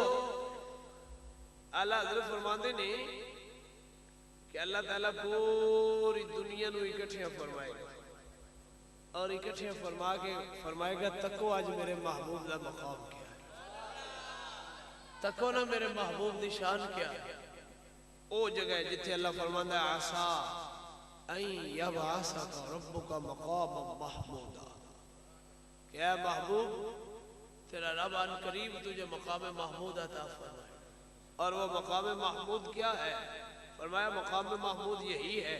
اعلیٰ حضرت فرماندے نے کہ اللہ تعالیٰ پوری دنیا نو اکٹھیاں فرمائے گا اور اکٹھیاں فرمائے گا تکو آج میرے محبوب دا مقام کیا تکو نا میرے محبوب دی شان کیا او جگہ ہے جتھے اللہ فرماندہ ہے عسا این یبعثک ربک مقام محمودا کہ اے محبوب تیرا رب ان قریب تجھے مقام محمود عطا فرمائے اور وہ مقام محمود کیا ہے فرمایا مقام محمود یہی ہے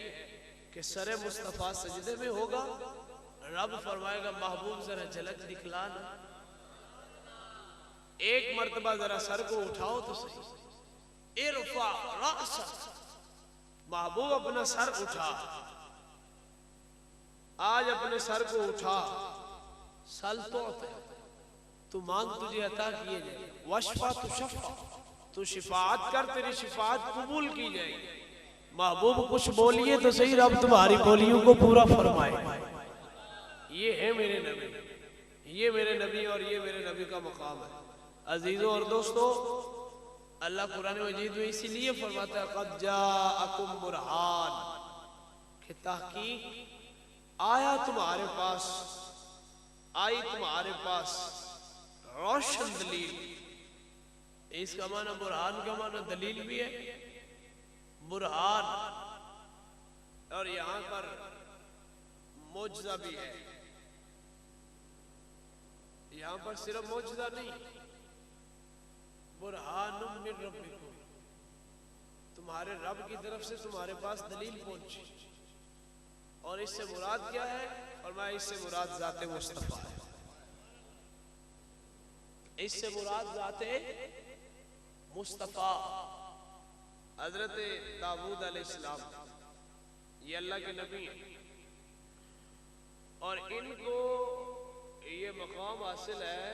کہ سر مصطفیٰ سجدے میں ہوگا رب فرمائے گا محبوب ذرا جھلک دکھلانا ایک مرتبہ ذرا سر کو اٹھاؤ تو صحیح ارفع رأسک محبوب اپنا سر اٹھا آج اپنے سر کو اٹھا سل تو مانگ تجھے عطا کیے جائے وشفا تو شفا تو شفاعت کر تیری شفاعت قبول کی جائے محبوب کچھ بولیے تو صحیح رب تمہاری بولیوں کو پورا فرمائے یہ ہے میرے نبی یہ میرے نبی اور یہ میرے نبی کا مقام ہے عزیزوں اور دوستوں اللہ قرآن مجید میں اسی لیے فرماتا ہے قد جاءکم برہان کہ تحقیق آیا تمہارے پاس آئی تمہارے پاس روشن دلیل اس کا معنی برہان کا معنی دلیل بھی ہے برہان اور یہاں پر معجزہ بھی ہے یہاں پر صرف معجزہ نہیں برہان من ربکم تمہارے رب کی طرف سے تمہارے پاس دلیل پہنچی اور اس سے مراد کیا ہے فرمایا اس سے مراد ذات مصطفیٰ ہے اس سے مراد ذات مصطفیٰ حضرت داؤد علیہ السلام، یہ اللہ کے نبی ہیں، اور ان کو یہ مقام حاصل ہے،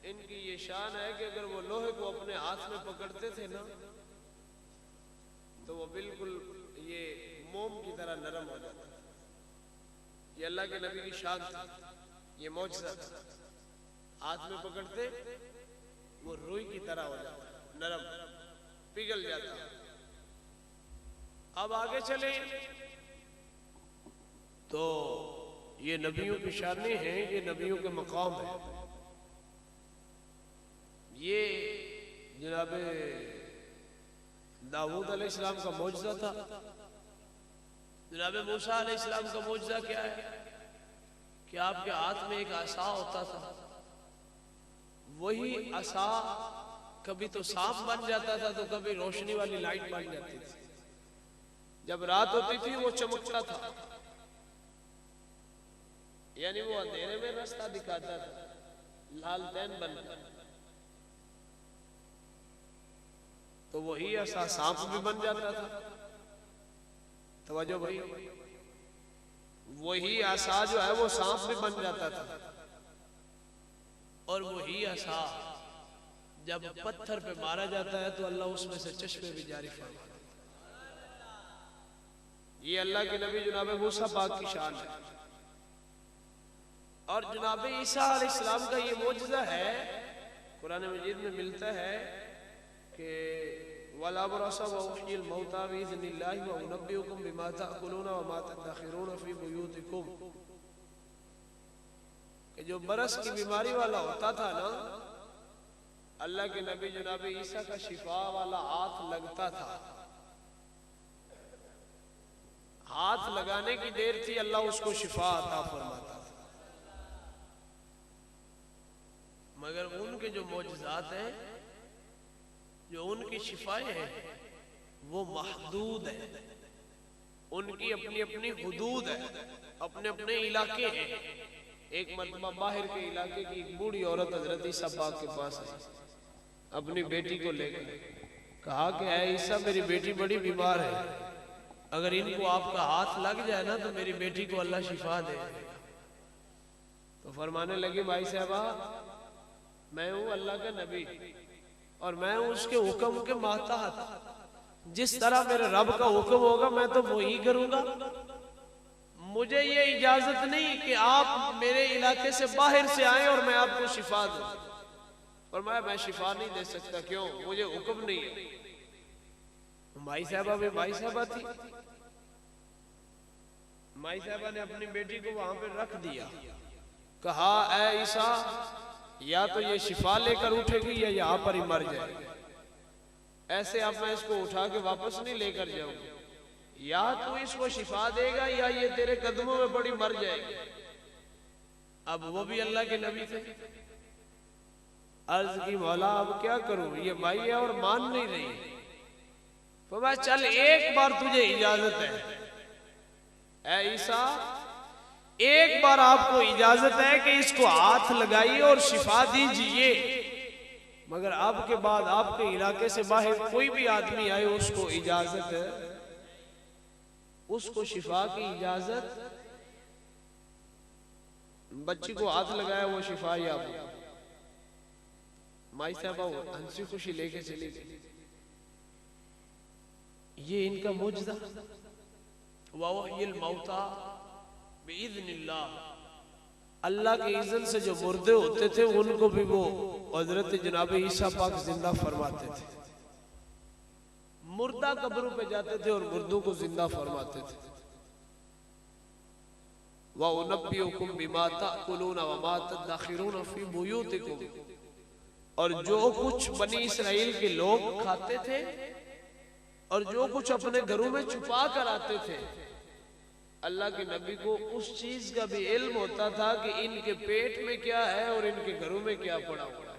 ان کی یہ شان ہے کہ اگر وہ لوہے کو اپنے ہاتھ میں پکڑتے تھے نا تو وہ بالکل یہ موم کی طرح نرم ہو جاتا تھا۔ یہ اللہ کے نبی کی شان تھی، یہ معجزہ تھا، ہاتھ میں پکڑتے وہ روئی کی طرح ہو جاتا، نرم پگھل جاتا۔ اب آگے چلیں تو یہ نبیوں کی شانیں ہیں، یہ نبیوں کے مقام ہے۔ یہ جناب داؤد علیہ السلام کا معجزہ تھا۔ جناب موسیٰ علیہ السلام کا معجزہ کیا ہے کہ آپ کے ہاتھ میں ایک عصا ہوتا تھا، وہی عصا کبھی تو سانپ بن جاتا تھا تو کبھی روشنی والی لائٹ بن جاتی تھی، جب رات ہوتی تھی وہ چمکتا تھا، یعنی وہ اندھیرے میں راستہ دکھاتا تھا، لالٹین بن جاتا، تو وہی عصا سانپ بھی بن جاتا تھا۔ توجہ بھائی، وہی عصا جو ہے وہ سانپ بھی بن جاتا تھا، اور وہی عصا جب پتھر پہ مارا جاتا ہے تو اللہ اس میں سے چشمے بھی جاری فرماتا ہے۔ یہ اللہ کے نبی جناب موسیٰ پاک کی شان ہے۔ اور جناب عیسیٰ علیہ السلام کا یہ معجزہ ہے، قرآن مجید میں ملتا ہے کہ وَلَا بَرَسَ وَأُحْيِي الْمَوْتَى بِإِذْنِ اللَّهِ وَأُنَبِّئُكُم بِمَا تَأْكُلُونَ وَمَا تَدَّخِرُونَ فِي بُيُوتِكُمْ، کہ جو برس کی بیماری والا ہوتا تھا نا، اللہ کے نبی جناب عیسیٰ کا شفا والا ہاتھ لگتا تھا، ہاتھ لگانے کی دیر تھی، اللہ اس کو شفا عطا فرماتا تھا۔ مگر ان کے جو معجزات ہیں، جو ان کی شفائیں ہیں، وہ محدود ہیں، ان کی اپنی اپنی حدود ہے، اپنے اپنے علاقے ہیں۔ ایک مرتبہ باہر کے علاقے کی ایک بوڑھی عورت حضرت عیسیٰ پاک کے پاس آئی، اپنی بیٹی کو لے کر کہا کہ اے عیسیٰ، میری بیٹی بڑی بیمار ہے، اگر ان کو آپ کا ہاتھ لگ جائے نا تو میری بیٹی کو اللہ شفا دے۔ تو فرمانے لگی، بھائی صاحبہ، میں ہوں اللہ کا نبی اور میں ہوں اس کے حکم کے ماتحت، جس طرح میرے رب کا حکم ہوگا میں تو وہی کروں گا، مجھے یہ اجازت نہیں کہ آپ میرے علاقے سے باہر سے آئیں اور میں آپ کو شفا دوں۔ فرمایا میں شفا نہیں دے سکتا، کیوں؟ مجھے حکم نہیں ہے۔ مائی صاحبہ بھی مائی صاحبہ تھی، مائی صاحبہ نے اپنی بیٹی کو وہاں پہ رکھ دیا، کہا اے عیسیٰ، یا تو یہ شفا لے کر اٹھے گی یا یہاں پر ہی مر جائے گی، ایسے اب میں اس کو اٹھا کے واپس نہیں لے کر جاؤں گی، یا تو اس کو شفا دے گا یا یہ تیرے قدموں میں پڑی مر جائے گی۔ اب وہ بھی اللہ کے نبی تھے، عرض کی مولا اب کیا کروں، یہ مائی ہے اور مان نہیں رہی۔ فرمایا چل ایک بار تجھے اجازت ہے، اے عیسیٰ ایک بار آپ کو اجازت ہے کہ اس کو ہاتھ لگائیے اور شفا دیجئے، مگر اب کے بعد آپ کے علاقے سے باہر کوئی بھی آدمی آئے اس کو اجازت ہے، اس کو شفا کی اجازت۔ بچی کو ہاتھ لگایا، وہ شفا یاب ہو۔ مائی صاحبہ ہنسی خوشی لے کے چلی گئی۔ یہ ان کا معجزہ، وَوَحْيِ الْمَوْتَى بِإِذْنِ اللَّهِ، اللہ کے اذن سے جو مردے ہوتے تھے ان کو بھی وہ حضرت جناب عیسیٰ پاک زندہ فرماتے تھے، مردہ قبروں پہ جاتے تھے اور مردوں کو زندہ فرماتے تھے۔ وَأُنَبِّئُكُم بِمَا تَأْكُلُونَ وَمَا تَدَّخِرُونَ فِي بُيُوتِكُمْ، اور جو کچھ بنی اسرائیل کے لوگ کھاتے تھے اور جو کچھ اپنے گھروں میں چھپا کر آتے تھے، اللہ کے نبی کو اس چیز کا بھی علم ہوتا تھا کہ ان کے پیٹ میں کیا ہے اور ان کے گھروں میں کیا پڑا ہوا ہے۔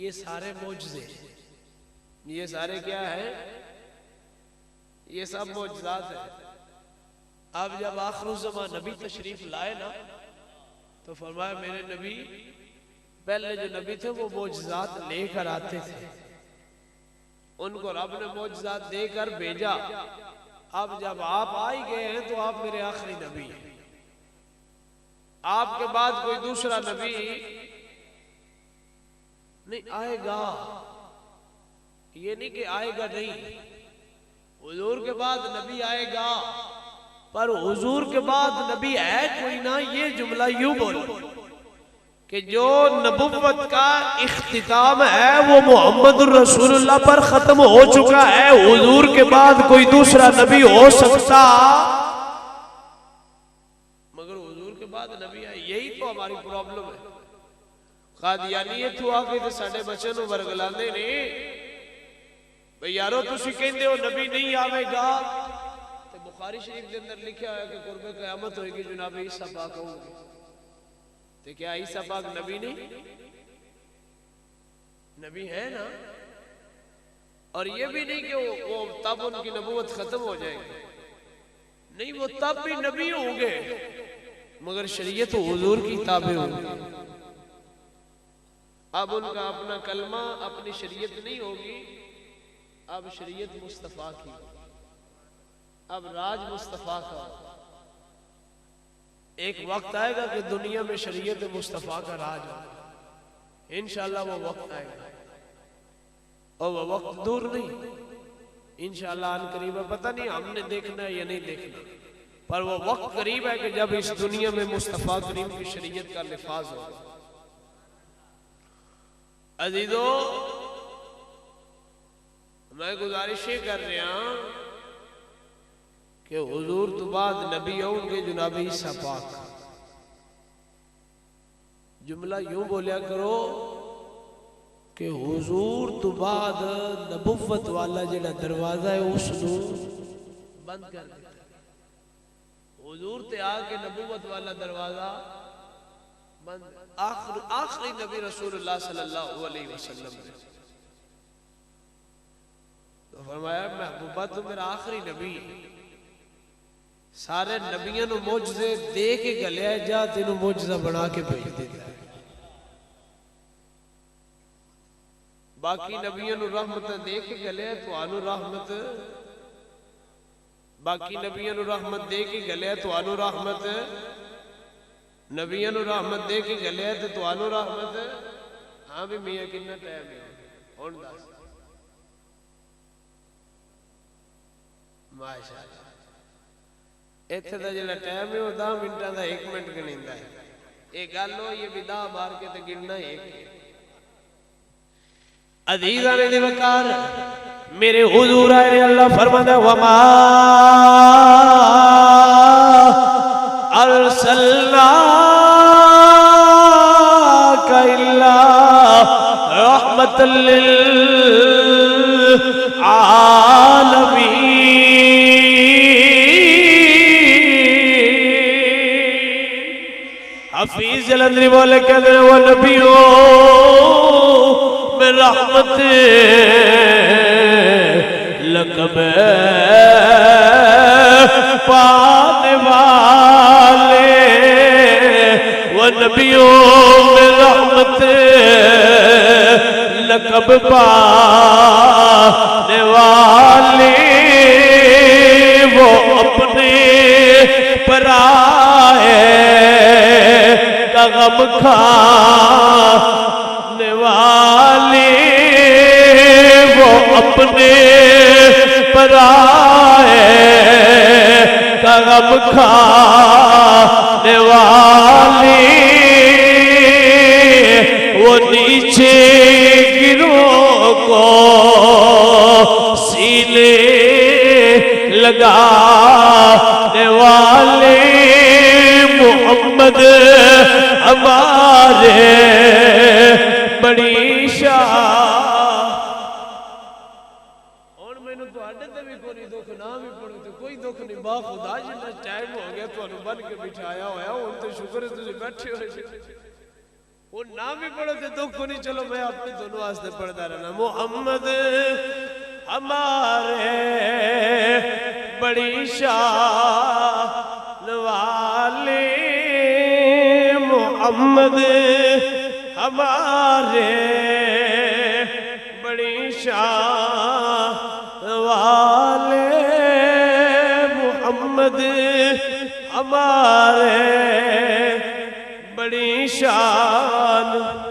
یہ سارے معجزے، یہ سارے کیا ہیں؟ یہ سب معجزات ہیں۔ اب جب آخر الزمان نبی تشریف لائے نا تو فرمایا میرے نبی پہلے جو نبی تھے وہ معجزات لے کر آتے تھے، ان کو رب نے معجزات دے کر بھیجا، اب جب آپ آئی گئے ہیں تو آپ میرے آخری نبی ہیں، آپ کے بعد کوئی دوسرا نبی نہیں آئے گا۔ یہ نہیں کہ آئے گا نہیں، حضور کے بعد نبی آئے گا، پر حضور کے بعد نبی ہے کوئی نہ۔ یہ جملہ یوں بولو کہ جو نبوت کا اختتام ہے وہ محمد الرسول اللہ پر ختم ہو چکا ہے، حضور کے بعد کوئی دوسرا نبی ہو سکتا مگر حضور کے بعد نبی آئے۔ یہی تو ہماری پرابلم ہے۔ قادیانیت ہوا کہ تو ساڑھے بچے نو ورگلانے نے بھئی یارو تسی کہندے ہو نبی نہیں آوے گا، تو بخاری شریف کے اندر لکھا ہے کہ قرب قیامت ہوئے گی جناب عیسیٰ پاک ہوں گے، تو کیا عیسیٰ پاک نبی نہیں؟ نبی ہے نا۔ اور یہ بھی نہیں کہ وہ تب ان کی نبوت ختم ہو جائے گی، نہیں، وہ تب بھی نبی ہوں گے مگر شریعت حضور کی تابع ہوگی۔ اب ان کا اپنا کلمہ اپنی شریعت نہیں ہوگی، اب شریعت مصطفیٰ کی، اب راج مصطفیٰ کا۔ ایک وقت آئے گا کہ دنیا میں شریعت مصطفیٰ کا راج ہوگا، انشاءاللہ وہ وقت آئے گا، اور وہ وقت دور نہیں، انشاءاللہ آن قریب ہے۔ پتہ نہیں ہم نے دیکھنا ہے یا نہیں دیکھنا، پر وہ وقت قریب ہے کہ جب اس دنیا میں مصطفیٰ کریم کی شریعت کا نفاذ ہوگا۔ عزیزو، میں گزارشیں کر رہا ہوں کہ حضور تو بعد نبی ہوں گے جناب عیسیٰ پاک۔ جملہ یوں بولیا کرو کہ حضور تو بعد نبوت والا جڑا دروازہ ہے اس نو بند کر دیتا ہے۔ حضور تے آ کے نبوت والا دروازہ بند، آخری نبی رسول اللہ صلی اللہ علیہ وسلم نے تو فرمایا محبوبہ تو میرا آخری نبی ہے، سارے نبیوں نو معجزے دے کے گلیا ہے، جا تینوں معجزہ بنا کے بھیج دیتا ہے۔ باقی نبیوں نو رحمت دے کے گلیا ہے تو آنو رحمت، باقی نبیوں نو رحمت دے کے گلیا ہے تو آنو رحمت، نبیوں نو رحمت دے کے گلیا ہے تو آنو رحمت۔ ہاں بھی میاں کنا ٹائم ہے ہون دس ماشاءاللہ ایتھے دا جڑا ٹائم ہے وہ 10 منٹاں دا 1 منٹ گنیندا ہے، ایک گل ہو یہ بھی 10 مار کے تے گننا ایک ہے۔ عزیزاں نے وقار میرے حضور آئے، اللہ فرماتا ہے وما ارسلناک الا رحمۃ للعالمین۔ حفیظ جلندری بولے کہتے ہیں وہ نبیوں میں رحمت لقب پانے والے، وہ نبیوں میں رحمت لقب پانے والے، وہ اپنے پرائے کا غم کھانے والے، وہ اپنے پرائے کا غم کھانے والے، وہ نیچے گروہ کو سینے لگانے والے، محمد ہمارے بڑی شان۔ اور میں نے تو آڈے تے بھی کوئی دکھ نہ بھی پڑھو تو کوئی دکھ نہیں، با خدا جنہ ٹائم ہو گیا تو انہوں بن کے بٹھایا ہویا، ان تو شکر ہے تجھے بیٹھے ہوئے وہ نہ بھی پڑھو تو دکھ نہیں۔ چلو میں اپنی دونوں واسطے پڑھتا رہنا، محمد ہمارے بڑی شان والے، محمد ہمارے بڑی شان والے محمد ہمارے بڑی شان